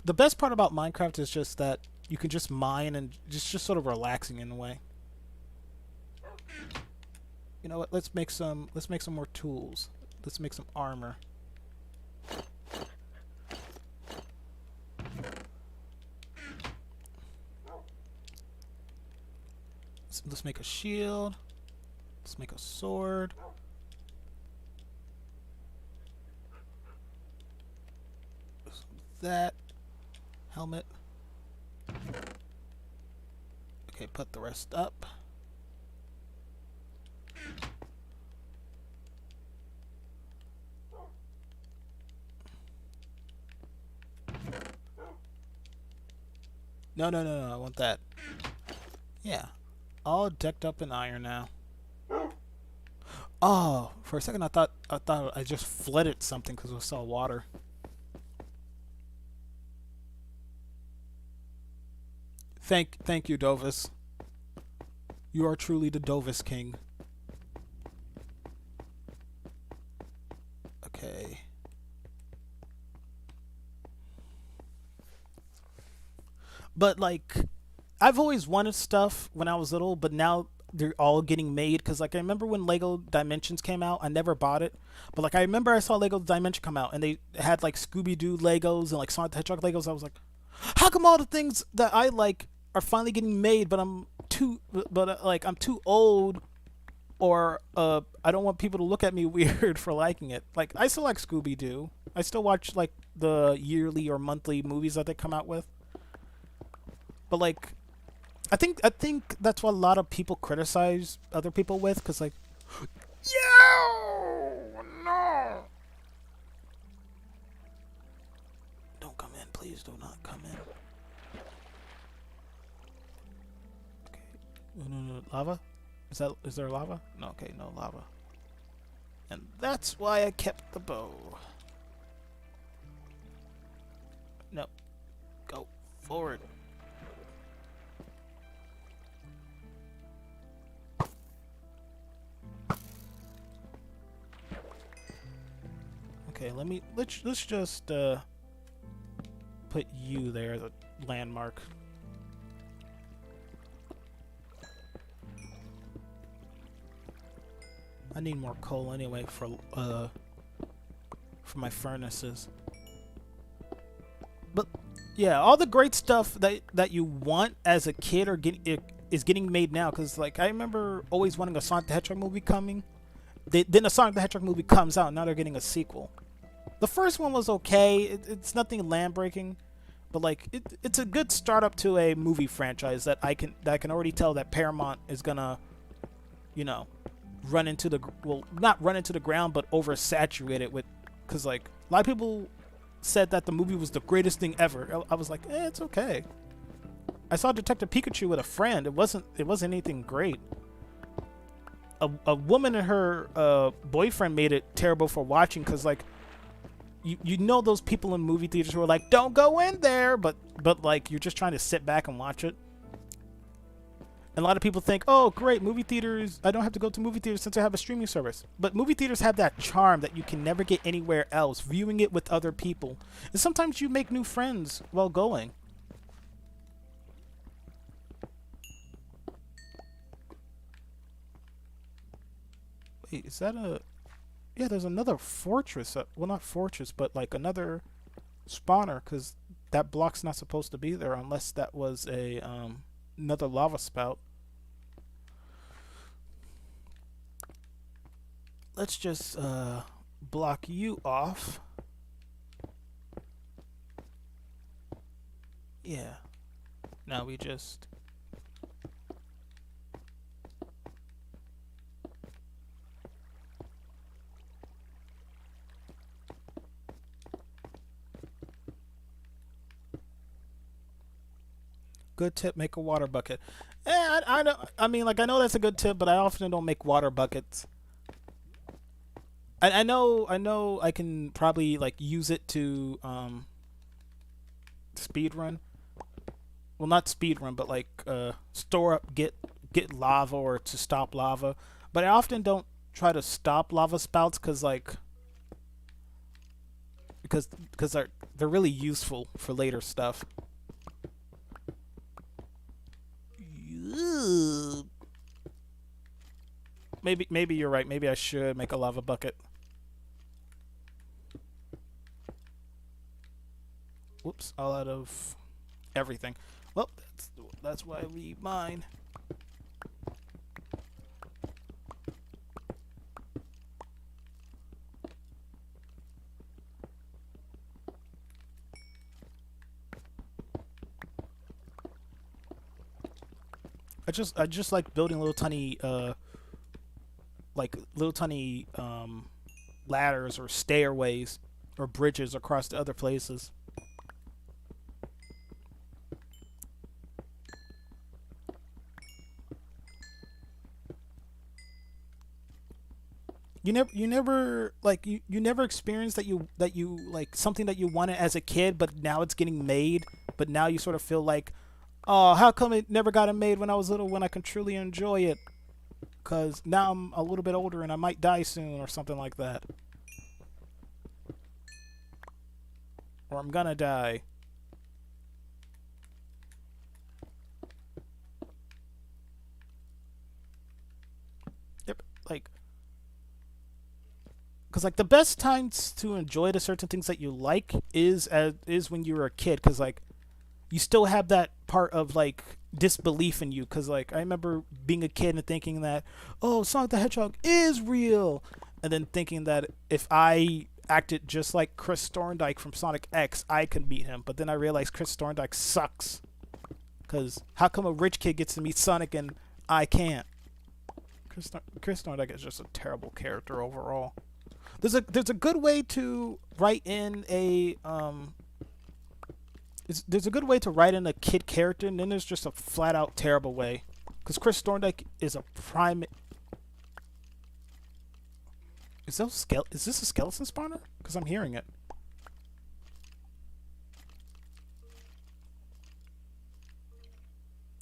The best part about Minecraft is just that you can just mine, and just sort of relaxing in a way. You know what? Let's make some more tools. Let's make some armor. Let's make a shield. Let's make a sword. That helmet. Okay, put the rest up. No, no, no, no, I want that. Yeah. All decked up in iron now. Oh, for a second I thought I just flooded something because I saw water. Thank you, Dovis. You are truly the Dovis King. Okay. But like, I've always wanted stuff when I was little, but now they're all getting made. Because like, I remember when Lego Dimensions came out, I never bought it, but like I remember I saw Lego Dimension come out, and they had like Scooby Doo Legos and like Sonic the Hedgehog Legos. I was like, how come all the things that I like are finally getting made, but like I'm too old, or I don't want people to look at me weird for liking it. Like I still like Scooby Doo. I still watch like the yearly or monthly movies that they come out with. But like, I think that's what a lot of people criticize other people with, because like, yo, no, don't come in, please do not come in. Okay, no, lava. Is there lava? No, okay, no lava. And that's why I kept the bow. No, go forward. Okay, let's just put you there as a landmark. I need more coal anyway for my furnaces. But yeah, all the great stuff that you want as a kid is getting made now. Cause like I remember always wanting a Sonic the Hedgehog movie coming. Then a Sonic the Hedgehog movie comes out. Now they're getting a sequel. The first one was okay. It's nothing land breaking, but like it's a good startup to a movie franchise that I can already tell that Paramount is gonna, you know, not run into the ground, but oversaturate it with, because like a lot of people said that the movie was the greatest thing ever. I was like, it's okay. I saw Detective Pikachu with a friend. It wasn't anything great. A woman and her boyfriend made it terrible for watching, because like you know those people in movie theaters who are like, don't go in there, but like you're just trying to sit back and watch it. And a lot of people think, oh great, movie theaters, I don't have to go to movie theaters since I have a streaming service. But movie theaters have that charm that you can never get anywhere else, viewing it with other people. And sometimes you make new friends while going. Wait, is that a... Yeah, there's another fortress. Well, not fortress, but like another spawner, because that block's not supposed to be there unless that was a another lava spout. Let's just block you off. Yeah. Now we just... Good tip, make a water bucket. I know. I mean, like I know that's a good tip, but I often don't make water buckets. I know. I can probably like use it to speed run. Well, not speed run, but like store up, get lava, or to stop lava. But I often don't try to stop lava spouts because they're really useful for later stuff. Maybe you're right. Maybe I should make a lava bucket. whoops, all out of everything. Well, that's why we mine. I just like building little tiny ladders or stairways or bridges across to other places. You never experienced that you like something that you wanted as a kid, but now it's getting made, but now you sort of feel like, oh, how come it never got made when I was little when I can truly enjoy it? Because now I'm a little bit older and I might die soon or something like that. Or I'm gonna die. Yep, like, because like the best times to enjoy the certain things that you like is when you were a kid, because like you still have that part of like disbelief in you, because like I remember being a kid and thinking that, oh, Sonic the Hedgehog is real, and then thinking that if I acted just like Chris Thorndike from Sonic X, I could beat him. But then I realized Chris Thorndike sucks, because how come a rich kid gets to meet Sonic and I can't? Chris Thorndike is just a terrible character overall. There's a good way to write in a there's a good way to write in a kid character, and then there's just a flat out terrible way. Because Chris Thorndike is a prime. Is this a skeleton spawner? Because I'm hearing it.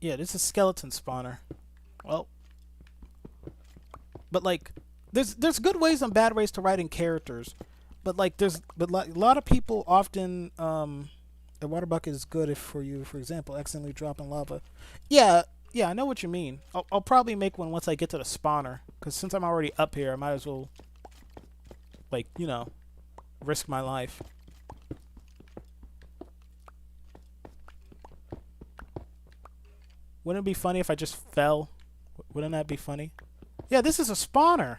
Yeah, this is a skeleton spawner. Well, but like, there's good ways and bad ways to write in characters, but like like a lot of people often the water bucket is good if for you, for example, accidentally dropping lava. Yeah, yeah, I know what you mean. I'll probably make one once I get to the spawner, because since I'm already up here, I might as well, like, you know, risk my life. Wouldn't it be funny if I just fell? Wouldn't that be funny? Yeah, this is a spawner.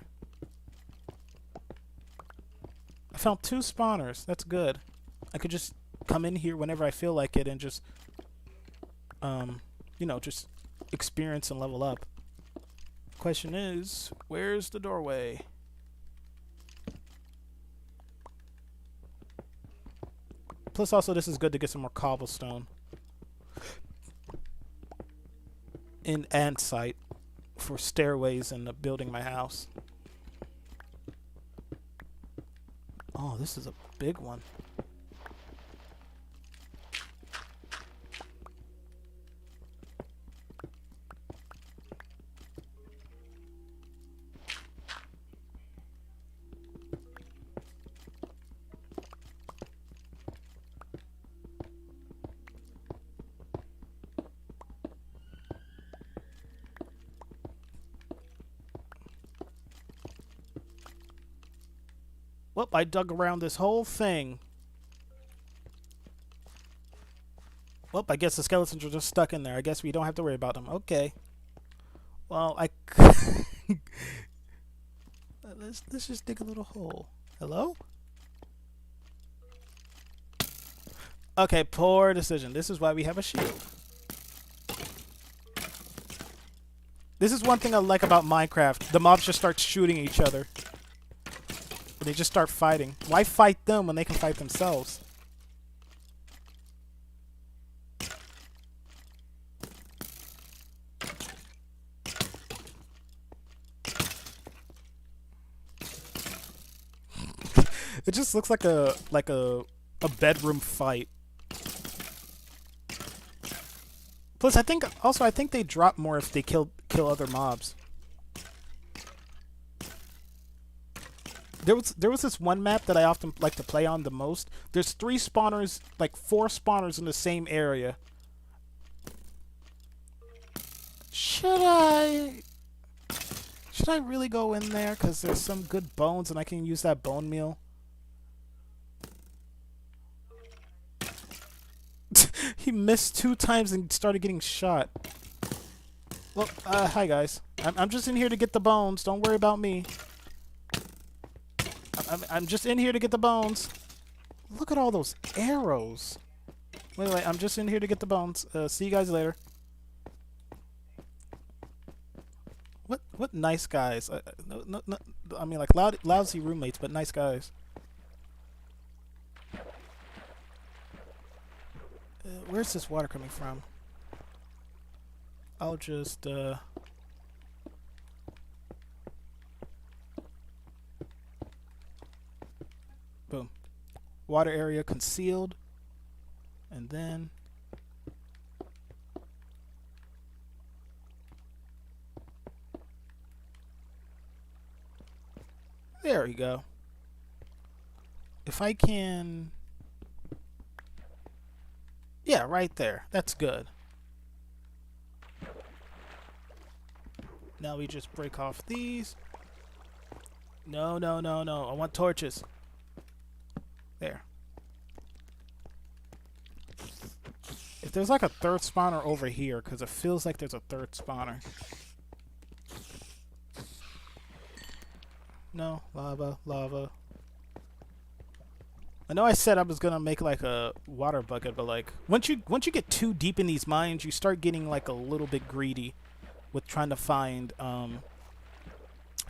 I found 2 spawners. That's good. I could just come in here whenever I feel like it and just, you know, just experience and level up. Question is, where's the doorway? Plus, also, this is good to get some more cobblestone in andesite for stairways and building my house. Oh, this is a big one. Well, I dug around this whole thing. Well, I guess the skeletons are just stuck in there. I guess we don't have to worry about them. Okay. Well, let's just dig a little hole. Hello? Okay, poor decision. This is why we have a shield. This is one thing I like about Minecraft. The mobs just start shooting each other. They just start fighting. Why fight them when they can fight themselves? It just looks like a bedroom fight. Plus, I think they drop more if they kill other mobs. There was this one map that I often like to play on the most. There's 3 spawners, like 4 spawners in the same area. Should I really go in there? Because there's some good bones and I can use that bone meal. He missed 2 times and started getting shot. Well, hi guys. I'm just in here to get the bones. Don't worry about me. I'm just in here to get the bones. Look at all those arrows. Wait, I'm just in here to get the bones. See you guys later. What nice guys. No, I mean, like, lousy roommates, but nice guys. Where's this water coming from? I'll just, boom. Water area concealed. And then... there we go. If I can... yeah, right there. That's good. Now we just break off these. No. I want torches. There. If there's like a third spawner over here, because it feels like there's a third spawner. No, lava. I know I said I was gonna make like a water bucket, but like once you get too deep in these mines, you start getting like a little bit greedy with trying to find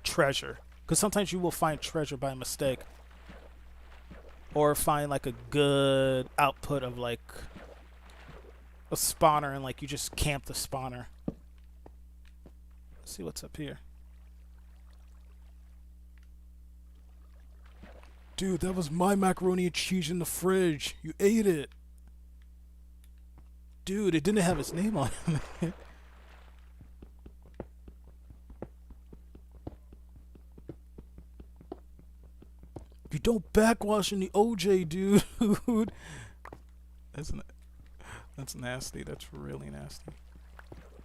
treasure. Because sometimes you will find treasure by mistake, or find like a good output of like a spawner, and like you just camp the spawner. Let's see what's up here. Dude, that was my macaroni and cheese in the fridge. You ate it. Dude, it didn't have its name on it. You don't backwash in the OJ, dude. That's nasty. That's really nasty.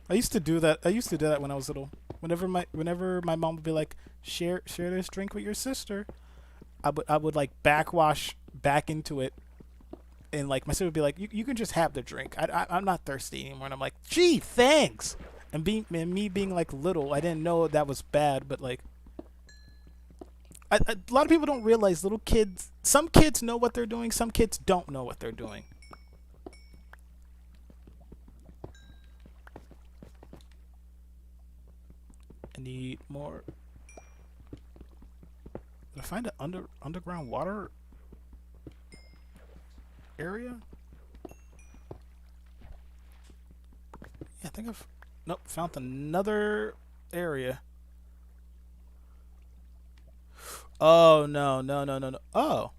I used to do that. When I was little. Whenever my mom would be like, share this drink with your sister, I would like backwash back into it, and like my sister would be like, you can just have the drink. I'm not thirsty anymore. And I'm like, gee, thanks. And me being like little, I didn't know that was bad, but like a lot of people don't realize little kids. Some kids know what they're doing. Some kids don't know what they're doing. I need more. Did I find an underground water area? Yeah, I think nope, found another area. Oh no. Oh,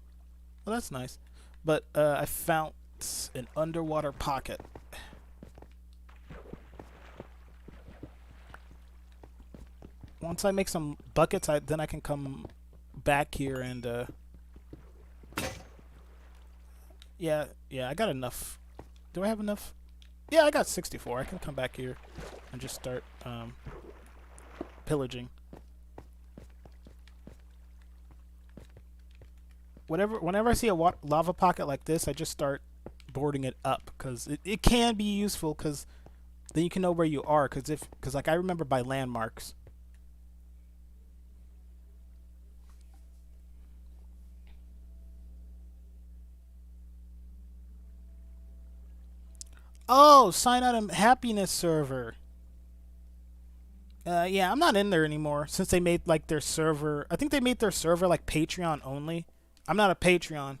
well, that's nice. But I found an underwater pocket. Once I make some buckets, then I can come back here and yeah, I got enough. Do I have enough? Yeah, I got 64. I can come back here and just start pillaging. Whenever I see a lava pocket like this, I just start boarding it up, because it can be useful, because then you can know where you are, because like I remember by landmarks. Oh, sign out a happiness server. Yeah, I'm not in there anymore since they made like their server. I think they made their server like Patreon only. I'm not a Patreon.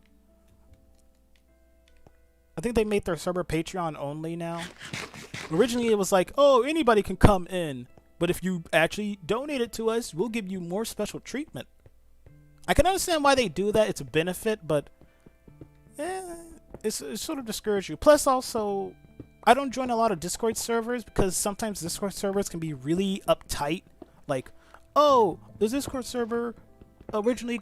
I think they made their server Patreon only now. Originally it was like, oh, anybody can come in, but if you actually donate it to us, we'll give you more special treatment. I can understand why they do that. It's a benefit, but it's sort of discourage you. Plus also, I don't join a lot of Discord servers because sometimes Discord servers can be really uptight. Like, oh, the Discord server originally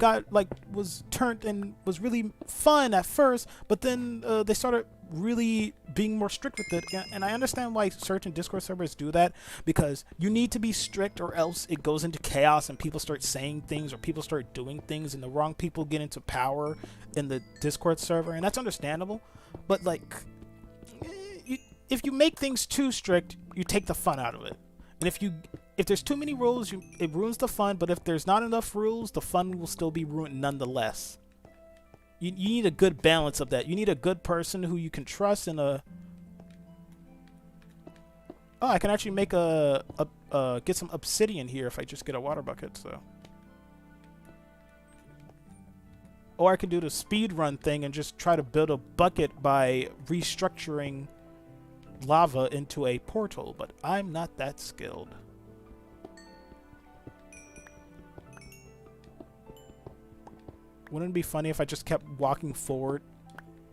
was turned and was really fun at first, but then they started really being more strict with it. And I understand why certain Discord servers do that, because you need to be strict or else it goes into chaos and people start saying things or people start doing things and the wrong people get into power in the Discord server, and that's understandable. But like, if you make things too strict, you take the fun out of it. And if there's too many rules, it ruins the fun. But if there's not enough rules, the fun will still be ruined nonetheless. You need a good balance of that. You need a good person who you can trust and a. Oh, I can actually make get some obsidian here if I just get a water bucket. So. Or I can do the speed run thing and just try to build a bucket by restructuring lava into a portal, but I'm not that skilled. Wouldn't it be funny if I just kept walking forward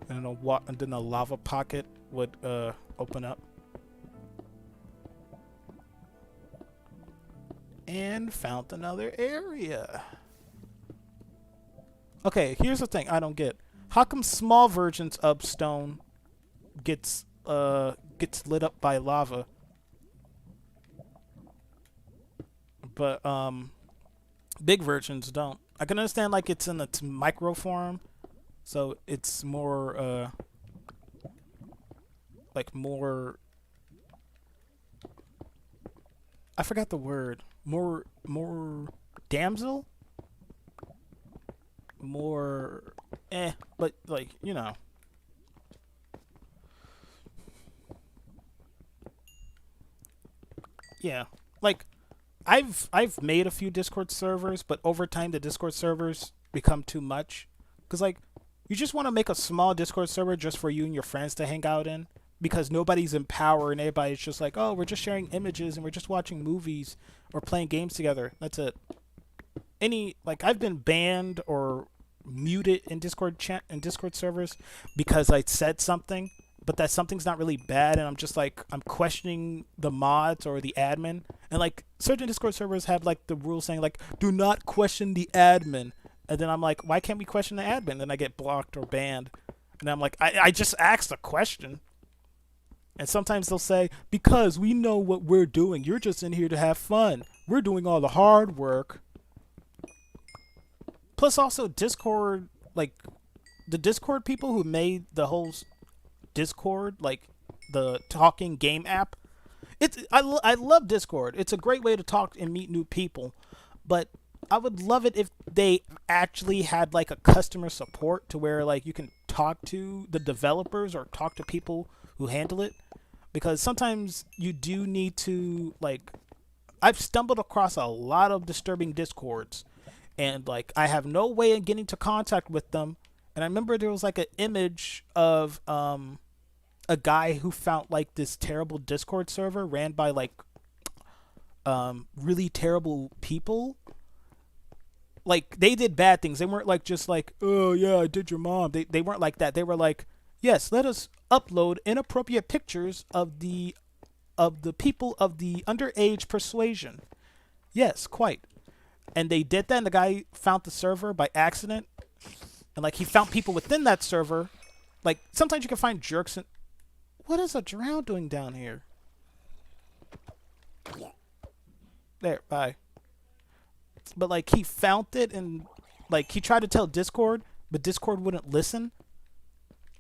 and then a lava pocket would open up? And found another area. Okay, here's the thing I don't get. How come small versions of stone gets lit up by lava, but big versions don't? I can understand like it's in its micro form, so it's more like more. I forgot the word. More damsel. More but like, you know. Yeah. Like I've made a few Discord servers, but over time the Discord servers become too much. Cuz like you just want to make a small Discord server just for you and your friends to hang out in, because nobody's in power and everybody's just like, "Oh, we're just sharing images and we're just watching movies or playing games together." That's it. Like I've been banned or muted in Discord servers because I said something, but that something's not really bad, and I'm just like I'm questioning the mods or the admin. And like certain Discord servers have like the rule saying like do not question the admin, and then I'm like, why can't we question the admin? Then I get blocked or banned, and I'm like, I just asked a question. And sometimes they'll say, because we know what we're doing, you're just in here to have fun, we're doing all the hard work. Plus, also, Discord, like, the Discord people who made the whole Discord, like, the talking game app, I love Discord. It's a great way to talk and meet new people. But I would love it if they actually had, like, a customer support to where, like, you can talk to the developers or talk to people who handle it. Because sometimes you do need to, like, I've stumbled across a lot of disturbing Discords. And like I have no way of getting to contact with them. And I remember there was like an image of a guy who found like this terrible Discord server ran by like really terrible people. Like they did bad things. They weren't like just like, oh yeah, I did your mom. They weren't like that. They were like, yes, let us upload inappropriate pictures of the people of the underage persuasion. Yes, quite. And they did that, and the guy found the server by accident. And, like, he found people within that server. Like, sometimes you can find jerks. And what is a drow doing down here? There, bye. But, like, he found it, and, like, he tried to tell Discord, but Discord wouldn't listen.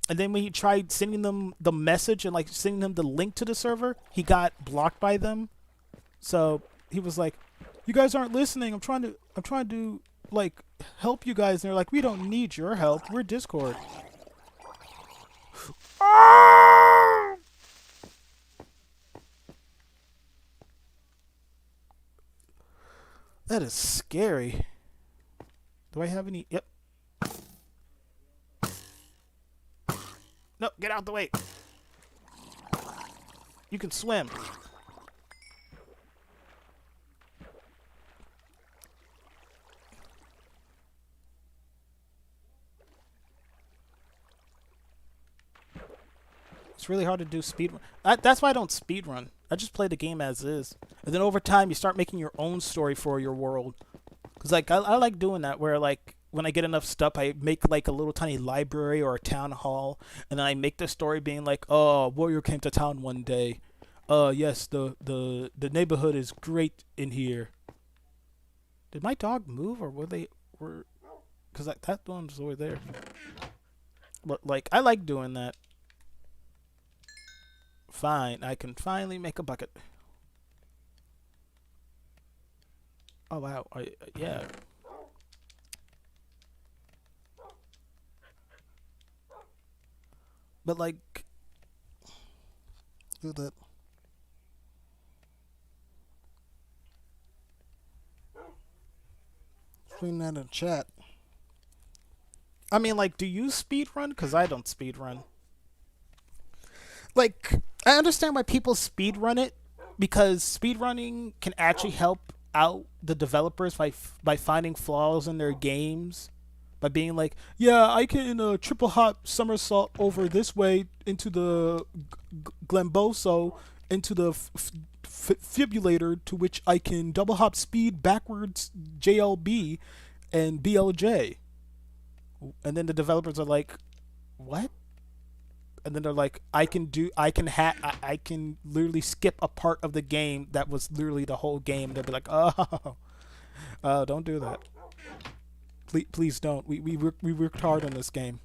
And then when he tried sending them the message and, like, sending them the link to the server, he got blocked by them. So he was like, you guys aren't listening. I'm trying to like help you guys. And they're like, we don't need your help. We're Discord. That is scary. Do I have any? Yep. No, get out the way. You can swim. It's really hard to do speedrun. That's why I don't speedrun. I just play the game as is. And then over time, you start making your own story for your world. Because like, I like doing that where like, when I get enough stuff, I make like a little tiny library or a town hall. And then I make the story being like, oh, a warrior came to town one day. Yes, the neighborhood is great in here. Did my dog move or were... Because that one's over there. But like, I like doing that. Fine, I can finally make a bucket. Oh wow, yeah. But like, do that. Putting that in chat. I mean, like, do you speed run? Because I don't speed run. Like, I understand why people speed run it because speed running can actually help out the developers by finding flaws in their games, by being like, yeah, I can triple hop somersault over this way into the Glamboso into the fibulator, to which I can double hop speed backwards JLB and BLJ. And then the developers are like, what? And then they're like, I can literally skip a part of the game that was literally the whole game. They'll be like, oh, don't do that. Please don't. We worked hard on this game.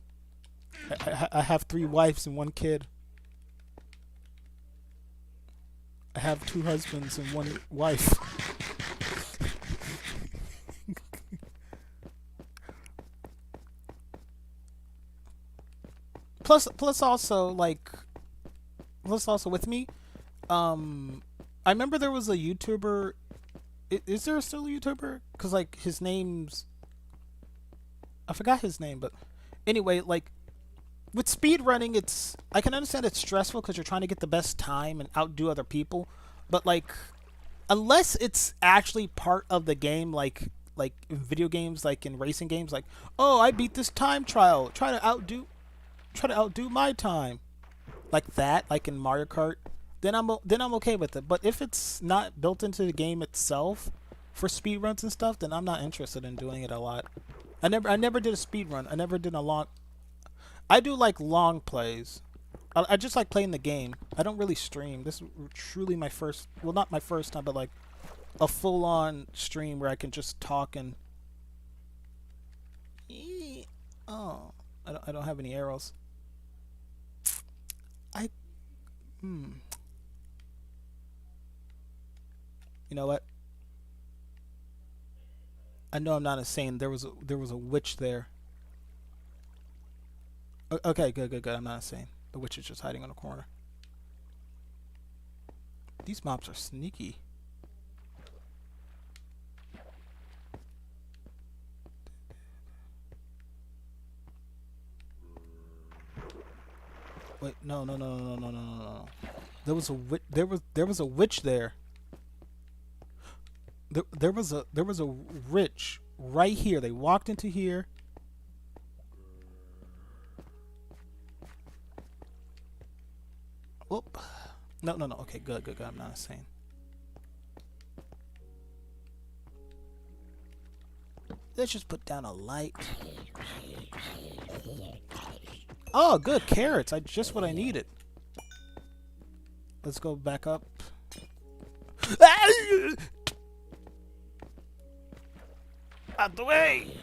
I have 3 wives and 1 kid. I have 2 husbands and 1 wife. Plus also with me, I remember there was a YouTuber. Is there still a YouTuber? Cause like his name's, I forgot his name, but anyway, like with speed running, I can understand it's stressful because you're trying to get the best time and outdo other people, but like unless it's actually part of the game, like in video games, like in racing games, like, oh, I beat this time trial, try to outdo my time, like that, like in Mario Kart, then I'm okay with it. But if it's not built into the game itself for speed runs and stuff, then I'm not interested in doing it a lot. I never did a speed run. I never did a long. I do like long plays. I just like playing the game. I don't really stream. This is truly my first, well, not my first time, but like a full-on stream where I can just talk and. Oh, I don't have any arrows. You know what? I know I'm not insane. There was a witch there. Okay, good. I'm not insane. The witch is just hiding on the corner. These mobs are sneaky. Wait, no. There was a witch there. There was a witch right here. They walked into here. Whoop. No. Okay, good. I'm not insane. Let's just put down a light. Oh, good, carrots. Just what I needed. Let's go back up. Out the way!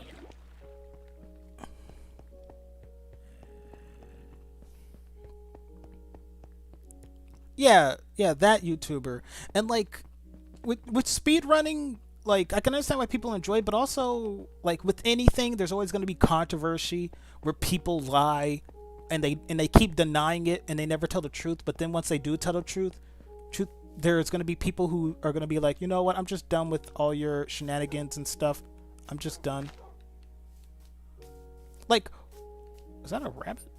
Yeah, that YouTuber. And like with speed running, like I can understand why people enjoy it, but also like with anything, there's always going to be controversy where people lie and they keep denying it and they never tell the truth. But then once they do tell the truth, there's going to be people who are going to be like, you know what, I'm just done with all your shenanigans and stuff. I'm just done. Like, is that a rabbit?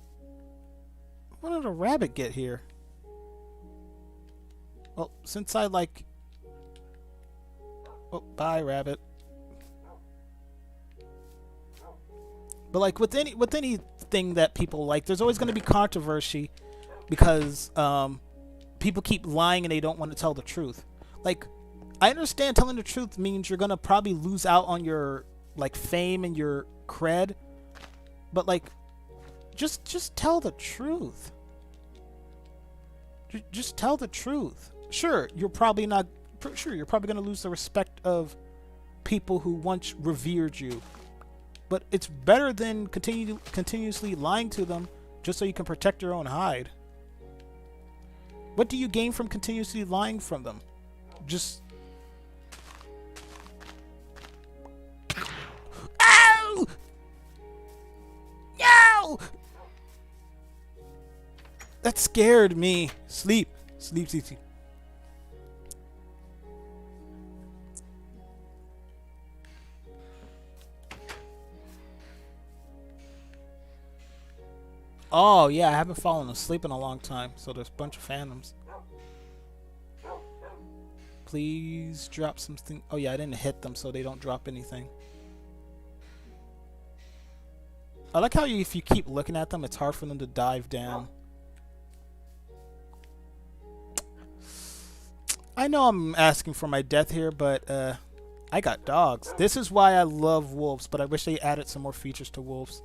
What did a rabbit get here? Well, since I like... Oh, bye, rabbit. But like with anything that people like, there's always going to be controversy because people keep lying and they don't want to tell the truth. Like, I understand telling the truth means you're going to probably lose out on your like fame and your cred, but like just tell the truth. Just tell the truth. Sure, you're probably going to lose the respect of people who once revered you. But it's better than continuously lying to them just so you can protect your own hide. What do you gain from continuously lying from them? Just... Ow! No! That scared me. Sleep. Sleep, sleep, sleep. Oh, yeah, I haven't fallen asleep in a long time, so there's a bunch of phantoms. Please drop something. Oh, yeah, I didn't hit them, so they don't drop anything. I like how if you keep looking at them, it's hard for them to dive down. I know I'm asking for my death here, but I got dogs. This is why I love wolves, but I wish they added some more features to wolves.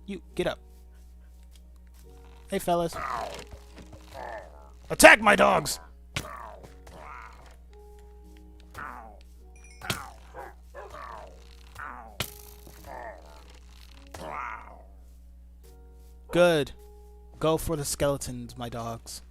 You, get up. Hey, fellas. Attack my dogs! Good. Go for the skeletons, my dogs.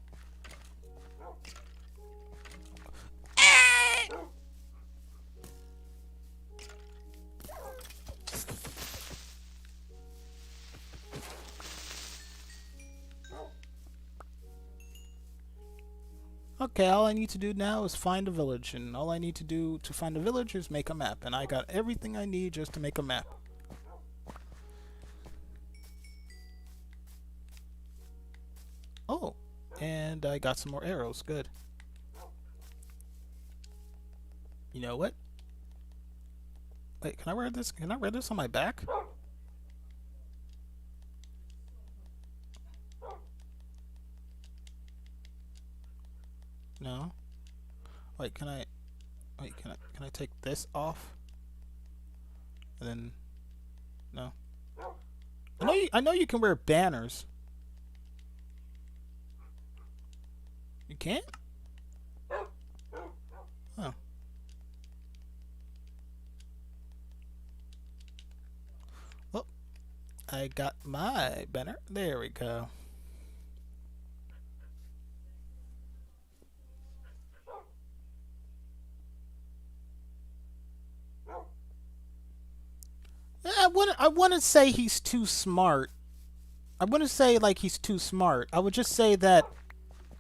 Okay, all I need to do now is find a village, and all I need to do to find a village is make a map, and I got everything I need just to make a map. Oh, and I got some more arrows. Good. You know what? Wait, can I wear this? Can I wear this on my back? No. Wait, can I? Wait, can I take this off? And then, no. I know you can wear banners. You can't? Oh. Well, I got my banner. There we go. I wouldn't say he's too smart. I wouldn't say like he's too smart. I would just say that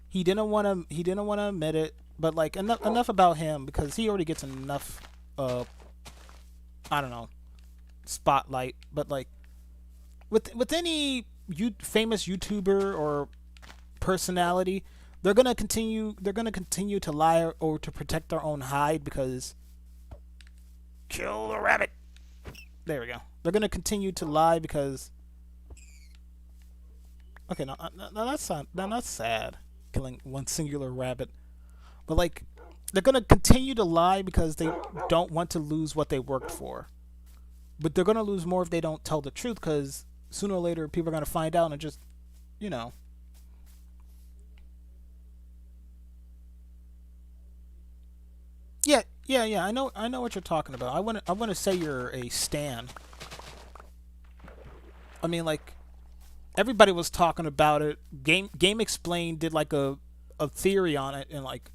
he didn't want to admit it, but like enough about him, because he already gets enough I don't know, spotlight. But like with any famous YouTuber or personality, they're going to continue to lie or to protect their own hide, because kill the rabbit. There we go. They're going to continue to lie because... Okay, no, that's sad, killing one singular rabbit. But, like, they're going to continue to lie because they don't want to lose what they worked for. But they're going to lose more if they don't tell the truth, because sooner or later people are going to find out and just, you know... Yeah. I know what you're talking about. I want to say you're a stan. I mean, like, everybody was talking about it. Game Explained did like a theory on it, and like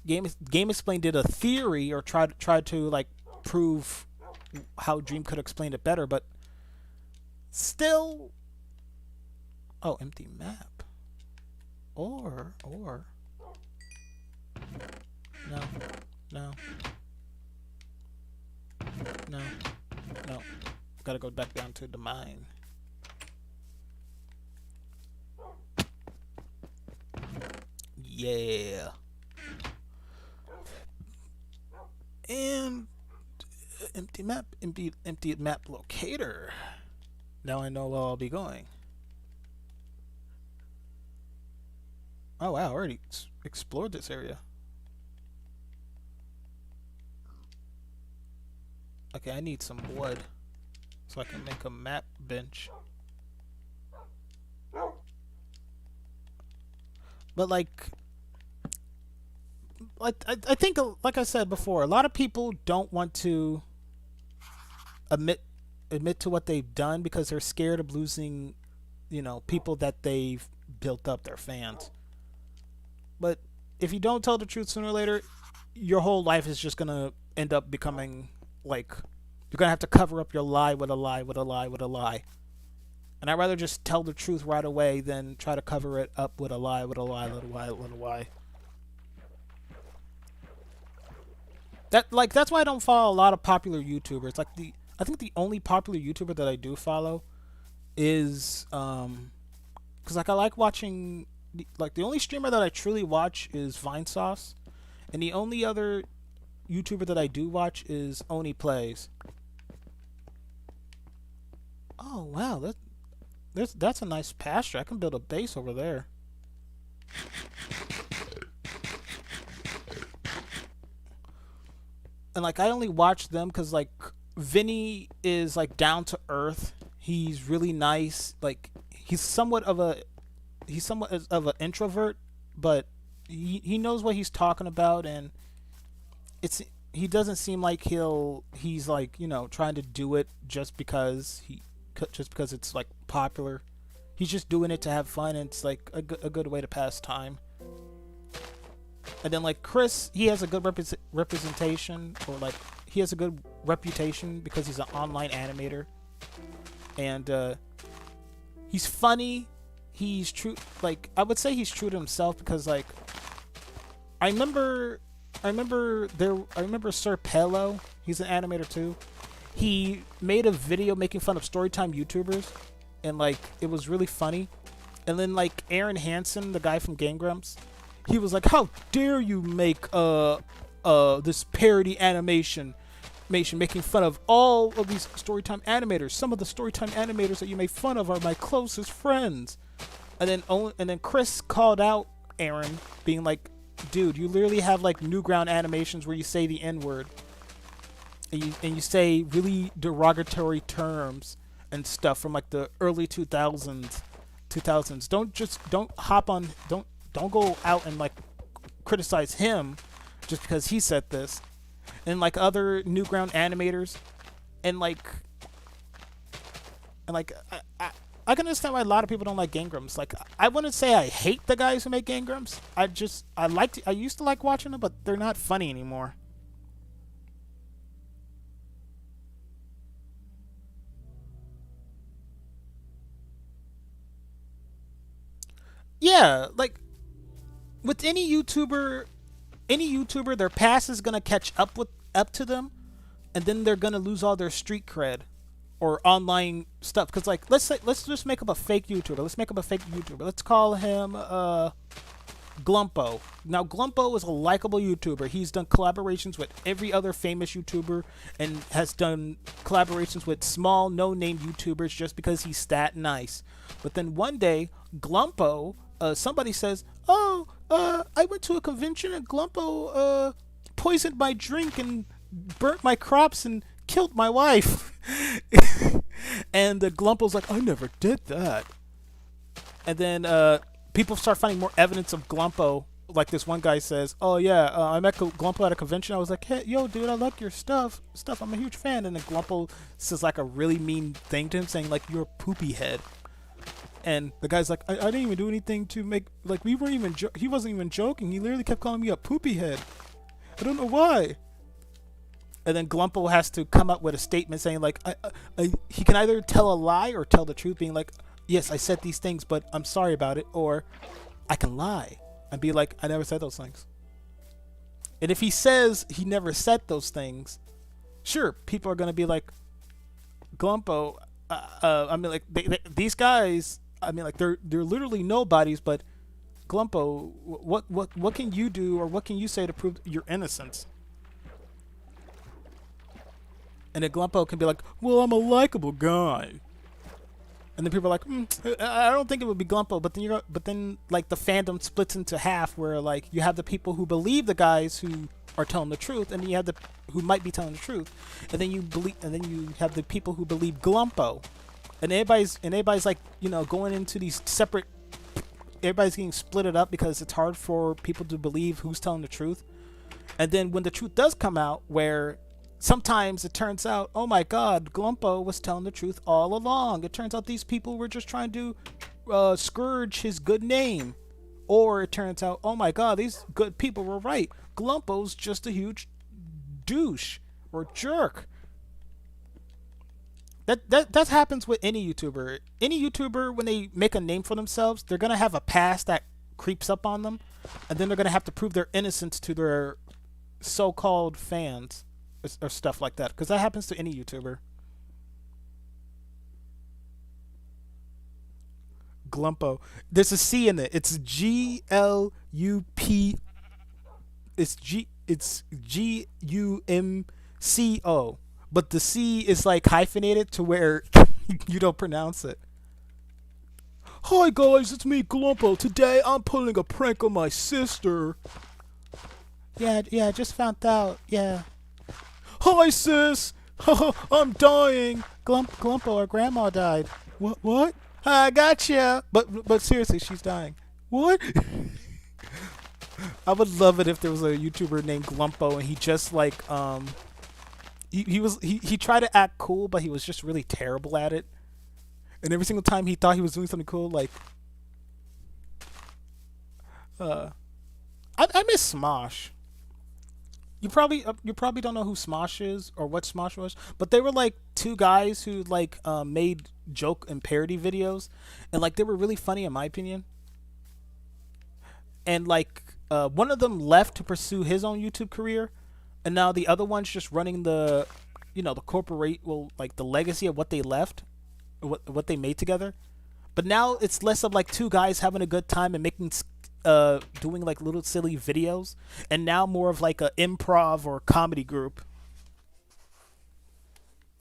Game Explained did a theory or tried to like prove how Dream could explain it better, but still. Oh, empty map. Or. No. Gotta go back down to the mine. Yeah. And empty map locator. Now I know where I'll be going. Oh wow, I already explored this area. Okay, I need some wood so I can make a map bench. But like I think, like I said before, a lot of people don't want to admit to what they've done because they're scared of losing, you know, people that they've built up their fans. But if you don't tell the truth sooner or later, your whole life is just gonna end up becoming like you're gonna have to cover up your lie with a lie with a lie with a lie. And I'd rather just tell the truth right away than try to cover it up with a lie with a lie with a lie with a lie. That's why I don't follow a lot of popular YouTubers. I think the only popular YouTuber that I do follow is because I like watching the only streamer that I truly watch is Vinesauce, and the only other YouTuber that I do watch is Oni Plays. Oh wow, that's a nice pasture. I can build a base over there. And I only watch them because Vinny is down to earth. He's really nice. He's somewhat of an introvert, but he knows what he's talking about, and he doesn't seem like he's trying to do it just because it's popular. He's just doing it to have fun, and it's a good way to pass time. And then Chris, he has a good representation, or he has a good reputation because he's an online animator, and he's funny. He's true. I would say he's true to himself because I remember Sir Pello. He's an animator too. He made a video making fun of storytime YouTubers, and it was really funny. And then Aaron Hansen, the guy from Game Grumps, he was like, "How dare you make this parody animation making fun of all of these storytime animators. Some of the storytime animators that you make fun of are my closest friends." And then Chris called out Aaron, being like, "Dude, you literally have Newground animations where you say the N-word, and you say really derogatory terms and stuff from the early 2000s. Don't go out and criticize him just because he said this." And other Newground animators, and I can understand why a lot of people don't like Game Grumps. I wouldn't say I hate the guys who make Game Grumps. I used to like watching them, but they're not funny anymore. Yeah, with any YouTuber, their past is gonna catch up to them, and then they're gonna lose all their street cred or online stuff. Because let's just make up a fake YouTuber. Let's call him Glumpo. Now Glumpo is a likable YouTuber. He's done collaborations with every other famous YouTuber and has done collaborations with small no-name YouTubers just because he's that nice. But then one day, Glumpo, somebody says, "Oh, I went to a convention and Glumpo poisoned my drink and burnt my crops and killed my wife." And Glumpo's like, "I never did that." And then people start finding more evidence of Glumpo. This one guy says, "Oh yeah, I met Glumpo at a convention. I was like, hey, yo, dude, I like your stuff. I'm a huge fan." And then Glumpo says a really mean thing to him, saying "You're a poopy head." And the guy's like, I didn't even do anything to make, we weren't even, he wasn't even joking. He literally kept calling me a poopy head. I don't know why. And then Glumpo has to come up with a statement saying he can either tell a lie or tell the truth, being like, "Yes, I said these things, but I'm sorry about it," or I can lie and be like, "I never said those things." And if he says he never said those things, sure, people are going to be like, Glumpo, these guys, they're literally nobodies, but Glumpo, what can you do or what can you say to prove your innocence? And then Glumpo can be like, "Well, I'm a likable guy." And then people are like, I don't think it would be Glumpo. But then the fandom splits into half, where you have the people who believe the guys who are telling the truth, and then you have the who might be telling the truth, and then you have the people who believe Glumpo, and everybody's going into these separate. Everybody's getting splitted up because it's hard for people to believe who's telling the truth. And then when the truth does come out, where sometimes it turns out, oh my God, Glumpo was telling the truth all along. It turns out these people were just trying to scourge his good name. Or it turns out, oh my god, these good people were right. Glumpo's just a huge douche or jerk. That happens with any YouTuber. Any YouTuber, when they make a name for themselves, they're gonna have a past that creeps up on them, and then they're gonna have to prove their innocence to their so-called fans or stuff like that. Because that happens to any YouTuber. Glumpo. There's a C in it. It's Glup. It's G. It's Gumco. But the C is like hyphenated to where you don't pronounce it. Hi guys, it's me, Glumpo. Today I'm pulling a prank on my sister. Yeah, I just found out. Yeah. Hi sis. I'm dying. Glumpo, our grandma died. What? I gotcha. But seriously, she's dying. What? I would love it if there was a YouTuber named Glumpo and he just like he tried to act cool, but he was just really terrible at it. And every single time he thought he was doing something cool, like I miss Smosh. You probably don't know who Smosh is or what Smosh was, but they were like two guys who like made joke and parody videos, and like they were really funny in my opinion. And like one of them left to pursue his own YouTube career, and now the other one's just running the, the corporate, well, like the legacy of what they left, what they made together. But now it's less of like two guys having a good time and making doing like little silly videos, and now more of like a improv or comedy group.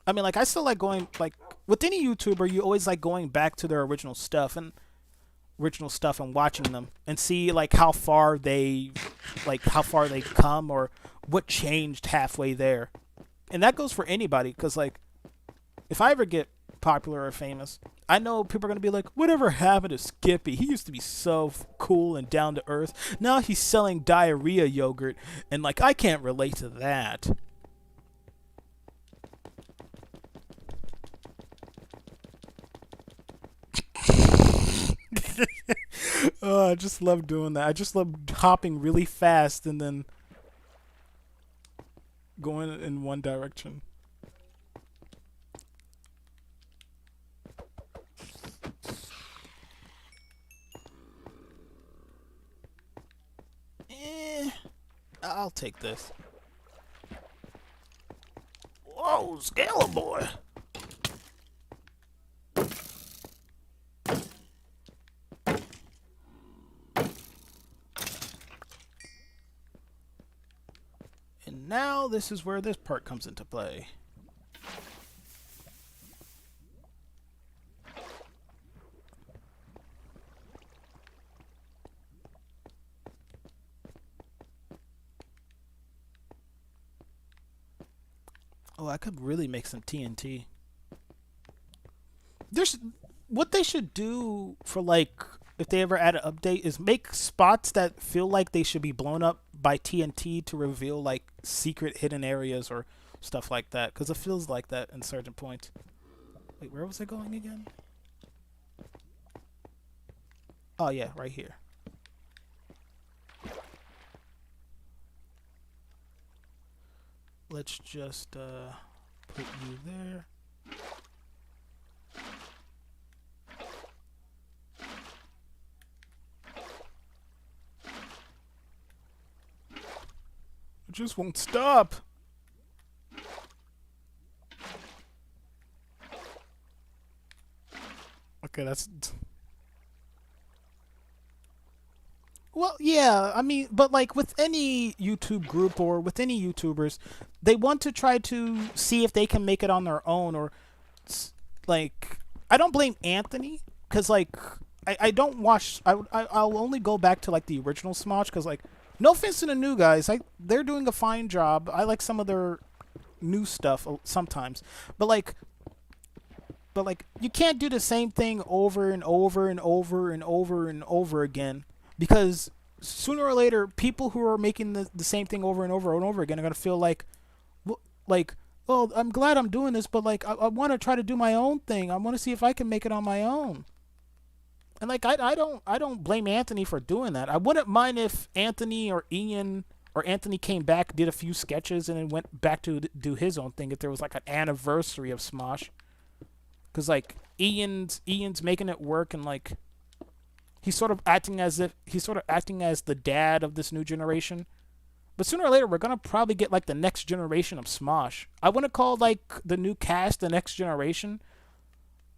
I mean, like I still like going like with any YouTuber, you always like going back to their original stuff and watching them and see like how far they come or what changed halfway there. And that goes for anybody, because like if I ever get popular or famous, I know people are going to be like, whatever happened to Skippy? He used to be so cool and down to earth. Now he's selling diarrhea yogurt, and like I can't relate to that. Oh, I just love doing that. I just love hopping really fast and then going in one direction. I'll take this. Whoa, Scala boy. And now this is where this part comes into play. Oh, I could really make some TNT. There's what they should do for like if they ever add an update is make spots that feel like they should be blown up by TNT to reveal like secret hidden areas or stuff like that, because it feels like that in certain points. Wait, where was I going again? Oh yeah, right here. Let's just put you there. It just won't stop. Okay, that's... Well, yeah, I mean, but like with any YouTube group or with any YouTubers, they want to try to see if they can make it on their own, or like I don't blame Anthony, because like I don't watch, I'll only go back to like the original Smosh, because like no offense to the new guys, they're doing a fine job. I like some of their new stuff sometimes, but like you can't do the same thing over and over and over and over and over again, because sooner or later people who are making the same thing over and over and over again are going to feel like well, I'm glad I'm doing this, but like I want to try to do my own thing. I want to see if I can make it on my own. And like I don't blame Anthony for doing that. I wouldn't mind if Anthony or Ian or Anthony came back, did a few sketches, and then went back to do his own thing if there was like an anniversary of Smosh. Cause like Ian's making it work, and like he's sort of acting as the dad of this new generation. But sooner or later, we're gonna probably get like the next generation of Smosh. I wouldn't call like the new cast the next generation,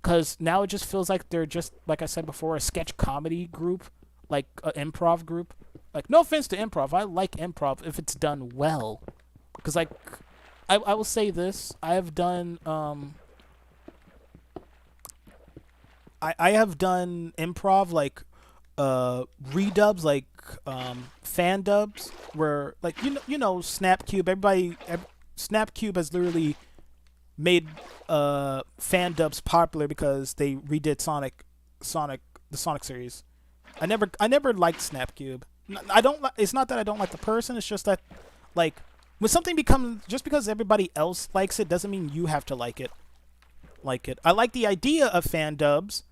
because now it just feels like they're just, like I said before, a sketch comedy group, like an improv group. Like, no offense to improv, I like improv if it's done well. Because like, I will say this: I have done I have done improv, like redubs, like fan dubs, where like Snapcube, Snapcube has literally made fan dubs popular because they redid the Sonic series. I never liked Snapcube. I don't it's not that I don't like the person, it's just that like when something becomes, just because everybody else likes it doesn't mean you have to like it. I like the idea of fan dubs,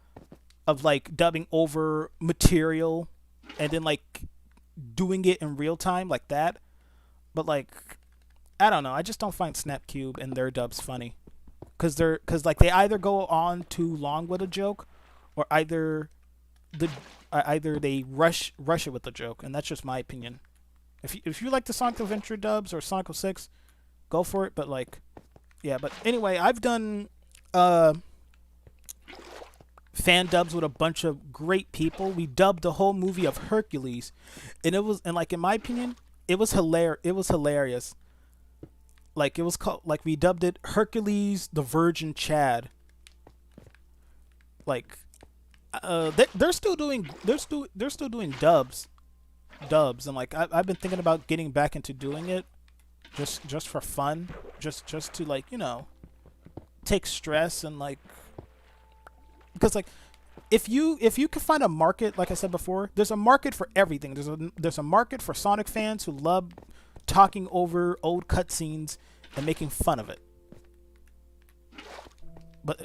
of like dubbing over material and then like doing it in real time like that. But like, I don't know, I just don't find Snapcube and their dubs funny. Cause like they either go on too long with a joke, or either they rush it with the joke, and that's just my opinion. If you like the Sonic Adventure dubs or Sonic 06, go for it. But like, yeah. But anyway, I've done fan dubs with a bunch of great people. We dubbed the whole movie of Hercules, and like in my opinion, it was hilarious. Like it was called, like we dubbed it Hercules the Virgin Chad. Like they're still doing dubs, and like I've been thinking about getting back into doing it, just for fun, just to like take stress, and like, because like if you can find a market, like I said before, there's a market for everything. There's a market for Sonic fans who love talking over old cutscenes and making fun of it,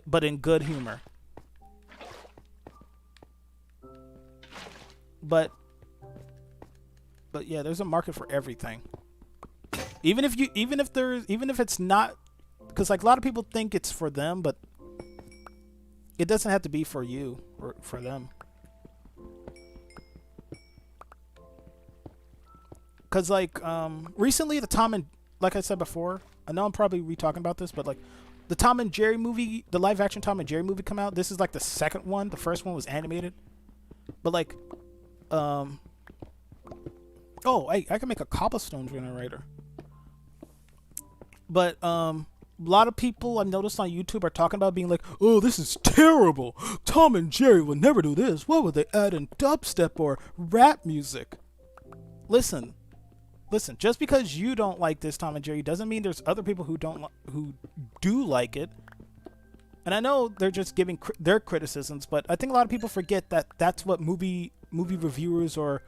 but in good humor. But yeah, there's a market for everything. Even if it's not, because like a lot of people think it's for them, but it doesn't have to be for you or for them. Because like recently like I said before, I know I'm probably re-talking about this, but like the Tom and Jerry movie, the live action Tom and Jerry movie come out. This is like the second one. The first one was animated. But like oh, I can make a cobblestone generator. But a lot of people I've noticed on YouTube are talking about being like, oh, this is terrible. Tom and Jerry would never do this. What would they add in dubstep or rap music? Listen, just because you don't like this Tom and Jerry doesn't mean there's other people who do like it. And I know they're just giving their criticisms, but I think a lot of people forget that that's what movie reviewers or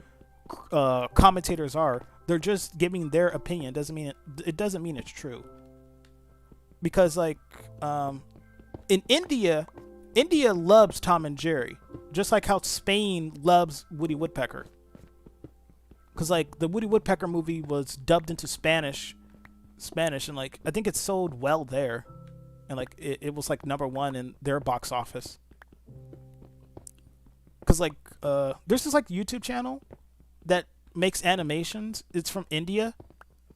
commentators are. They're just giving their opinion. It doesn't mean it's true. Because like in India loves Tom and Jerry, just like how Spain loves Woody Woodpecker. Because like the Woody Woodpecker movie was dubbed into Spanish, and like I think it sold well there, and like it was like #1 in their box office. Because like there's this like YouTube channel that makes animations. It's from India.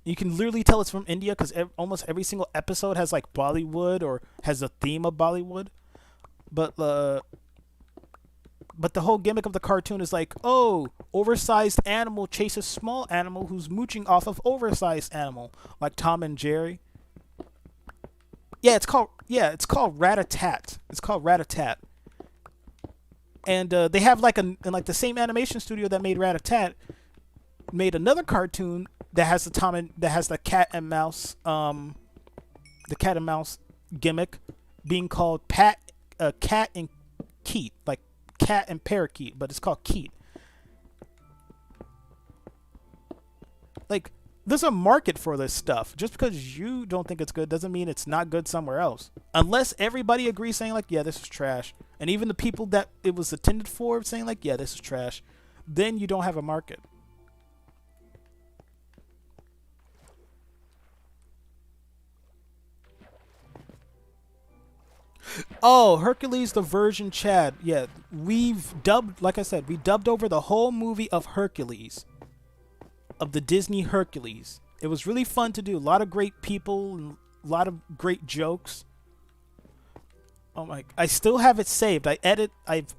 You can literally tell it's from India because almost every single episode has like Bollywood or has a theme of Bollywood. But the whole gimmick of the cartoon is like, oh, oversized animal chases small animal who's mooching off of oversized animal, like Tom and Jerry. Yeah, it's called Rat-a-Tat. It's called Rat-a-Tat. And they have like the same animation studio that made Rat-a-Tat made another cartoon that has the cat and mouse gimmick, being called Cat and Keat, like cat and parakeet, but it's called Keat. Like, there's a market for this stuff. Just because you don't think it's good doesn't mean it's not good somewhere else. Unless everybody agrees saying like, yeah, this is trash. And even the people that it was intended for saying like, yeah, this is trash, then you don't have a market. Oh, Hercules the Virgin Chad. Yeah, we've dubbed, like I said, we dubbed over the whole movie of Hercules, of the Disney Hercules. It was really fun to do. A lot of great people and a lot of great jokes. Oh my! I still have it saved. I've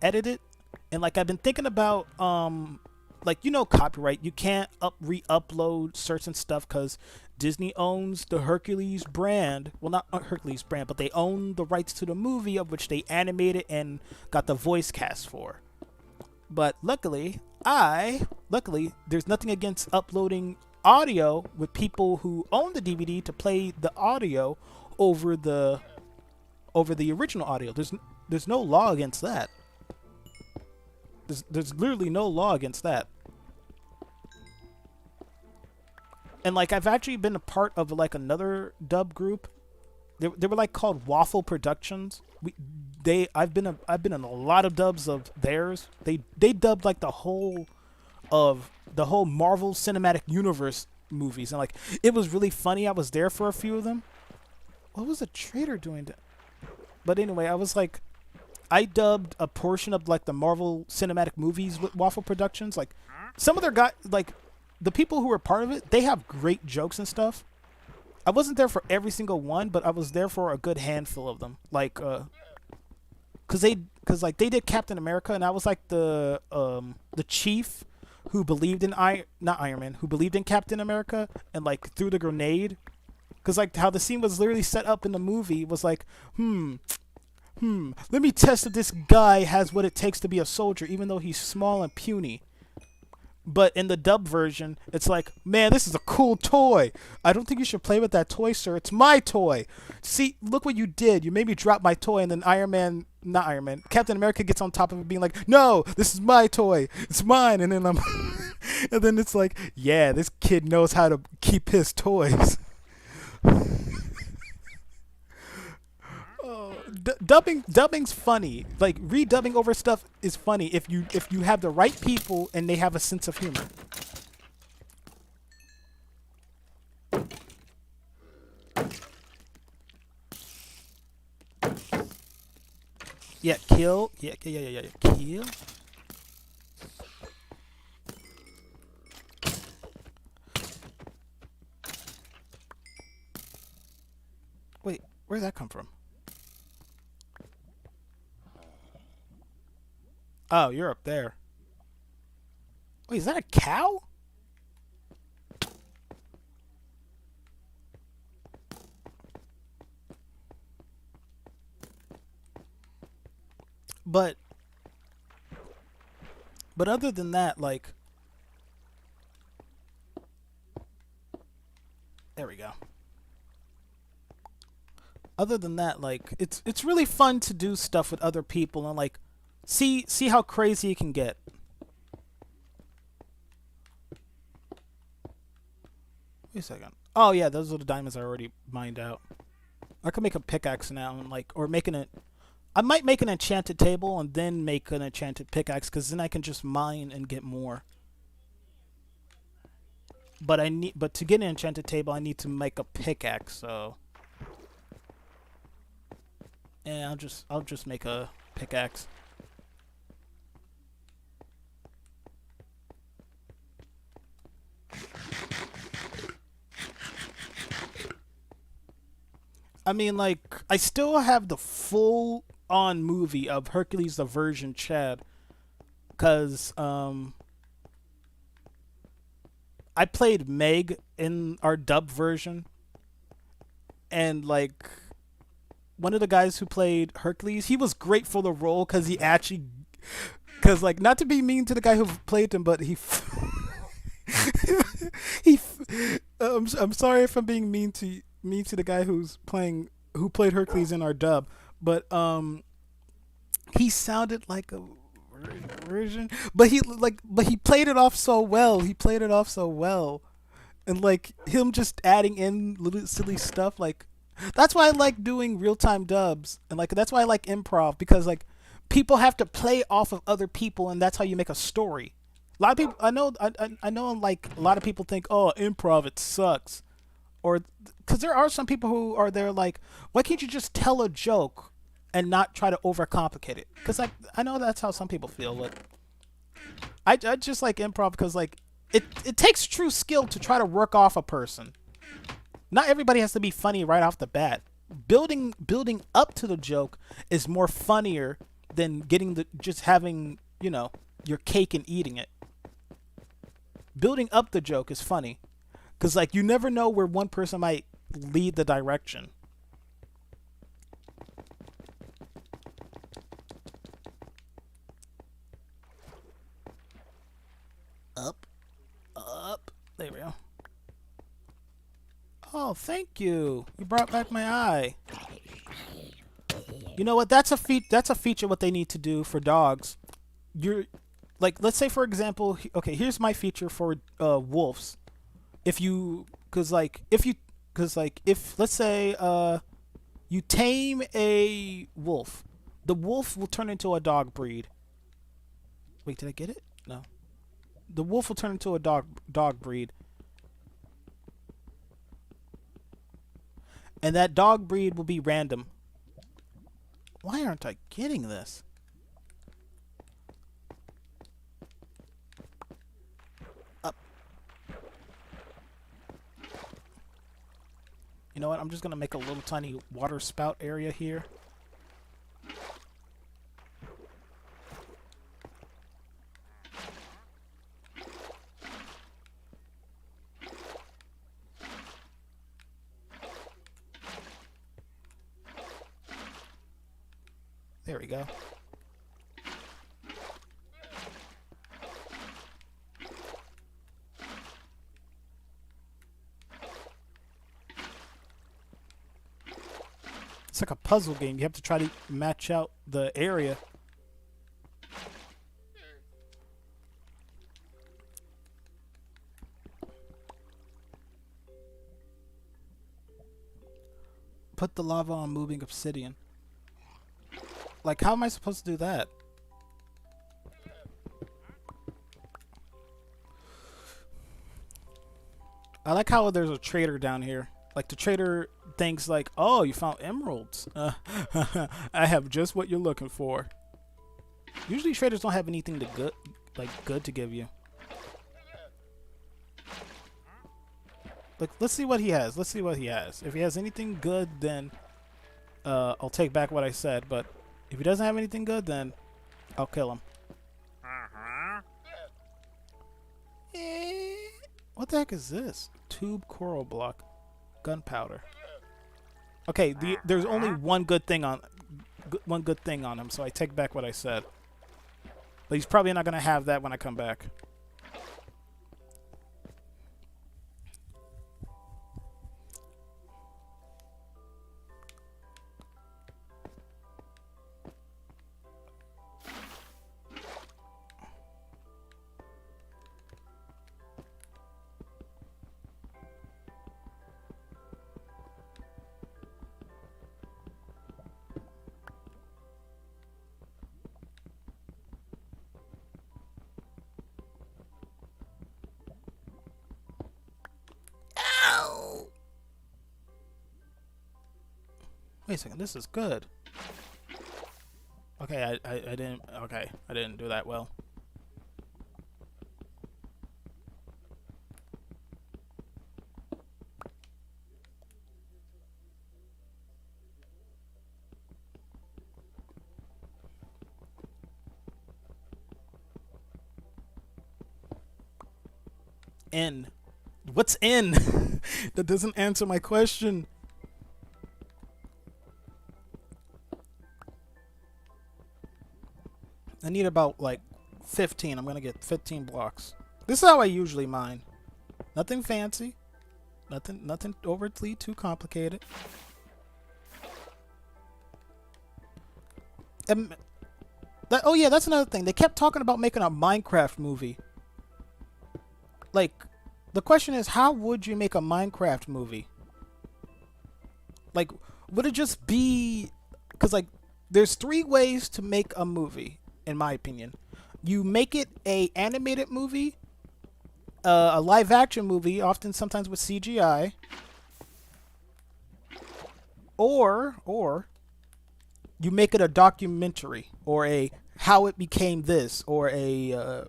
edited, and like I've been thinking about like copyright. You can't re-upload certain stuff because Disney owns the Hercules brand. Well, not Hercules brand, but they own the rights to the movie of which they animated and got the voice cast for. But luckily, there's nothing against uploading audio with people who own the DVD to play the audio over the original audio. There's no law against that. There's literally no law against that. And like I've actually been a part of like another dub group. They were like called Waffle Productions. I've been in a lot of dubs of theirs. They dubbed like the whole Marvel Cinematic Universe movies, and like it was really funny. I was there for a few of them. What was the trader doing? But anyway, I dubbed a portion of like the Marvel Cinematic movies with Waffle Productions. Like some of their guys, like the people who were part of it, they have great jokes and stuff. I wasn't there for every single one, but I was there for a good handful of them. Like, cause they did Captain America, and I was like the chief who believed in not Iron Man, who believed in Captain America and like threw the grenade. Cause like how the scene was literally set up in the movie was like, let me test if this guy has what it takes to be a soldier, even though he's small and puny. But in the dub version, it's like, man, this is a cool toy. I don't think you should play with that toy, sir. It's my toy. See, look what you did. You made me drop my toy, and then Captain America gets on top of it being like, no, this is my toy. It's mine. And then and then it's like, yeah, this kid knows how to keep his toys. Dubbing's funny. Like redubbing over stuff is funny if you have the right people and they have a sense of humor. Yeah, kill. Yeah. Kill. Wait, where'd that come from? Oh, you're up there. Wait, is that a cow? But other than that, like, there we go. Other than that, like, it's really fun to do stuff with other people and like see how crazy it can get. Wait a second. Oh yeah, those are the diamonds I already mined out. I could make a pickaxe now and like, or making it. I might make an enchanted table and then make an enchanted pickaxe, because then I can just mine and get more. But to get an enchanted table, I need to make a pickaxe. So, yeah, I'll just make a pickaxe. I mean, like, I still have the full on movie of Hercules the Virgin Chad, because I played Meg in our dub version, and like one of the guys who played Hercules, he was great for the role because he actually, because like, not to be mean to the guy who played him, but he I'm sorry if I'm being mean to the guy who played Hercules in our dub, but he sounded like a version, but he played it off so well. And like him just adding in little silly stuff, like that's why I like doing real time dubs, and like that's why I like improv, because like people have to play off of other people, and that's how you make a story. A lot of people, I know, like a lot of people think, oh, improv it sucks, or because there are some people who are there like, why can't you just tell a joke and not try to overcomplicate it? Because like I know that's how some people feel, but I just like improv because like it takes true skill to try to work off a person. Not everybody has to be funny right off the bat. Building up to the joke is more funnier than getting the just having, you know, your cake and eating it. Building up the joke is funny because like you never know where one person might lead the direction. Up, up. There we go. Oh, thank you. You brought back my eye. You know what? That's a feature what they need to do for dogs. You're like, let's say for example, okay, here's my feature for wolves. If you if let's say you tame a wolf, the wolf will turn into a dog breed. Wait, did I get it? No. The wolf will turn into a dog breed. And that dog breed will be random. Why aren't I getting this? Up. You know what? I'm just going to make a little tiny water spout area here. There we go. It's like a puzzle game. You have to try to match out the area. Put the lava on moving obsidian. Like, how am I supposed to do that? I like how there's a trader down here. Like, the trader thinks like, oh, you found emeralds. I have just what you're looking for. Usually traders don't have anything to good to give you. Like, let's see what he has. Let's see what he has. If he has anything good, then I'll take back what I said, but if he doesn't have anything good, then I'll kill him. What the heck is this? Tube coral block. Gunpowder. Okay, there's only one good thing on him, so I take back what I said. But he's probably not going to have that when I come back. Wait a second, this is good. Okay, I didn't do that well. N. What's N? That doesn't answer my question. I need about like 15. I'm gonna get 15 blocks. This is how I usually mine. Nothing fancy. Nothing overtly too complicated. Oh yeah, that's another thing. They kept talking about making a Minecraft movie. Like, the question is, how would you make a Minecraft movie? Like, would it just be... Because, like, There's three ways to make a movie, in my opinion. You make it a animated movie, a live action movie, often sometimes with CGI, or you make it a documentary or a how it became this or a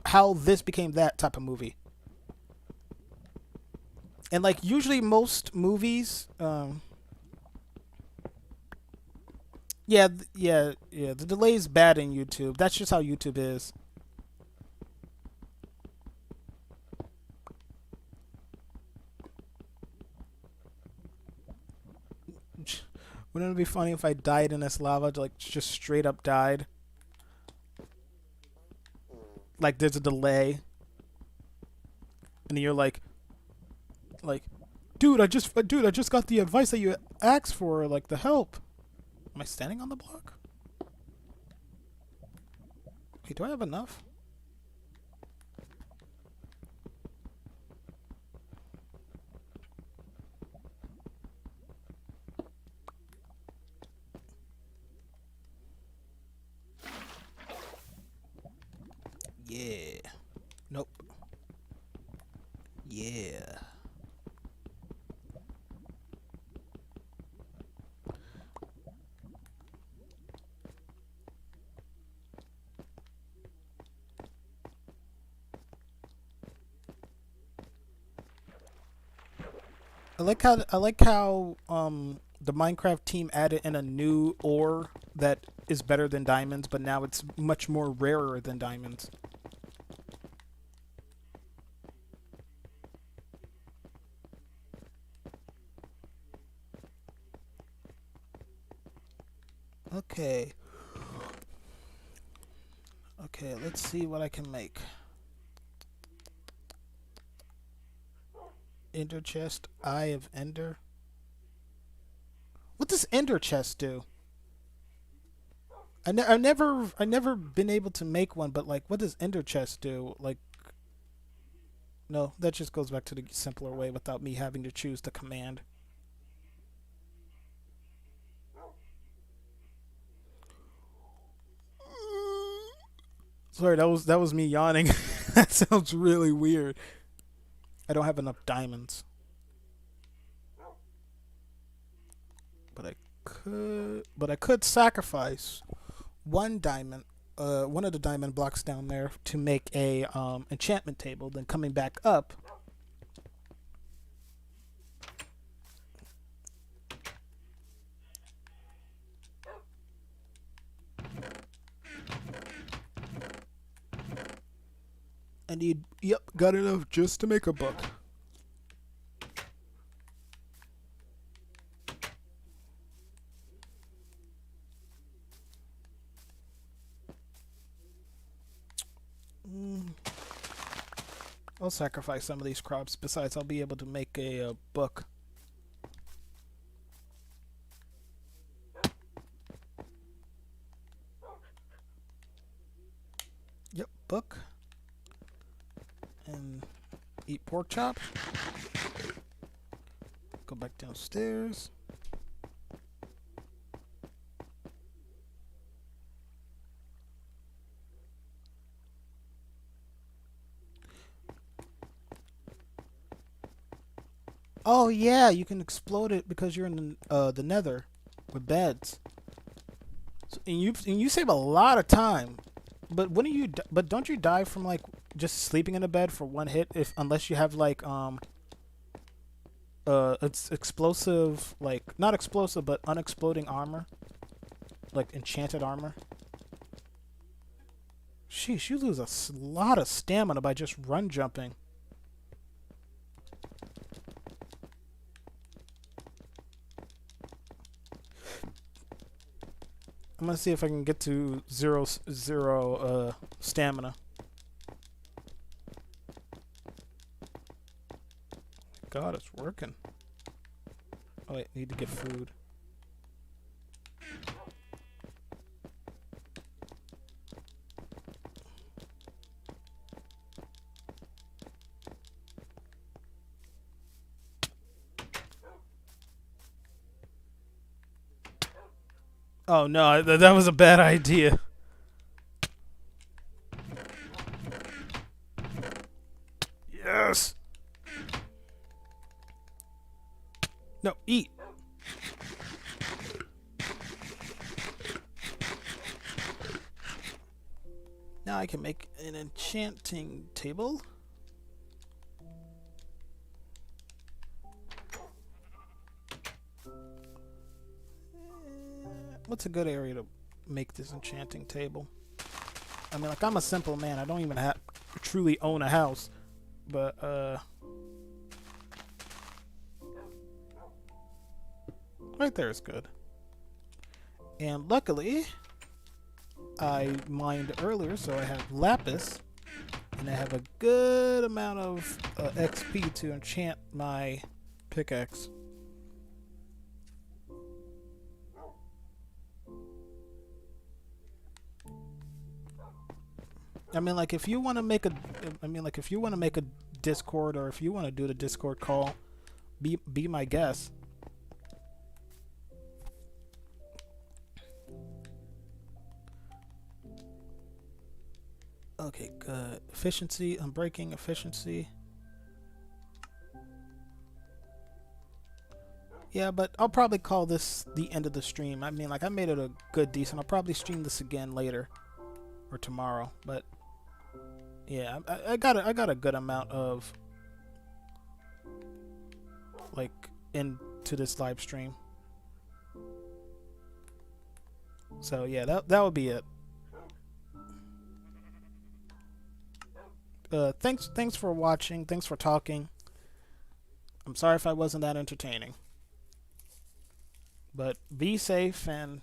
how this became that type of movie. And like usually most movies, yeah, yeah. The delay is bad in YouTube. That's just how YouTube is. Wouldn't it be funny if I died in this lava, like just straight up died? Like there's a delay, and you're like, dude, I just got the advice that you asked for, like the help. Am I standing on the block? Wait, do I have enough? Yeah. Nope. Yeah. I like how the Minecraft team added in a new ore that is better than diamonds, but now it's much more rarer than diamonds. Okay. Okay, let's see what I can make. Ender chest, Eye of Ender. What does Ender chest do? I never been able to make one, but like, what does Ender chest do? Like, no, that just goes back to the simpler way without me having to choose the command. Sorry, that was me yawning. That sounds really weird. I don't have enough diamonds, but I could sacrifice one of the diamond blocks down there to make a enchantment table. Then coming back up, I need, yep, got enough just to make a book. Mm, I'll sacrifice some of these crops. Besides, I'll be able to make a book. Yep, book. And eat pork chop. Go back downstairs. Oh yeah, you can explode it because you're in the Nether with beds. So, and you save a lot of time. But when you but don't you die from like just sleeping in a bed for one hit if unless you have like it's explosive, like not explosive but unexploding armor, like enchanted armor. Sheesh, you lose a lot of stamina by just run jumping. I'm gonna see if I can get to zero stamina. God, it's working. Oh wait, need to get food. Oh no, that was a bad idea. Yes. No, eat. Now I can make an enchanting table. What's a good area to make this enchanting table? I mean, like, I'm a simple man. I don't even truly own a house. But, right there is good. And luckily, I mined earlier, so I have lapis. And I have a good amount of XP to enchant my pickaxe. I mean, like, if you want to make a, if you want to make a Discord, or if you want to do the Discord call, be my guest. Okay, good. Efficiency, unbreaking efficiency. Yeah, but I'll probably call this the end of the stream. I mean, like, I made it a good decent. I'll probably stream this again later or tomorrow, but yeah, I got a good amount of, like, into this live stream. So yeah, that would be it. Thanks for watching. Thanks for talking. I'm sorry if I wasn't that entertaining. But be safe and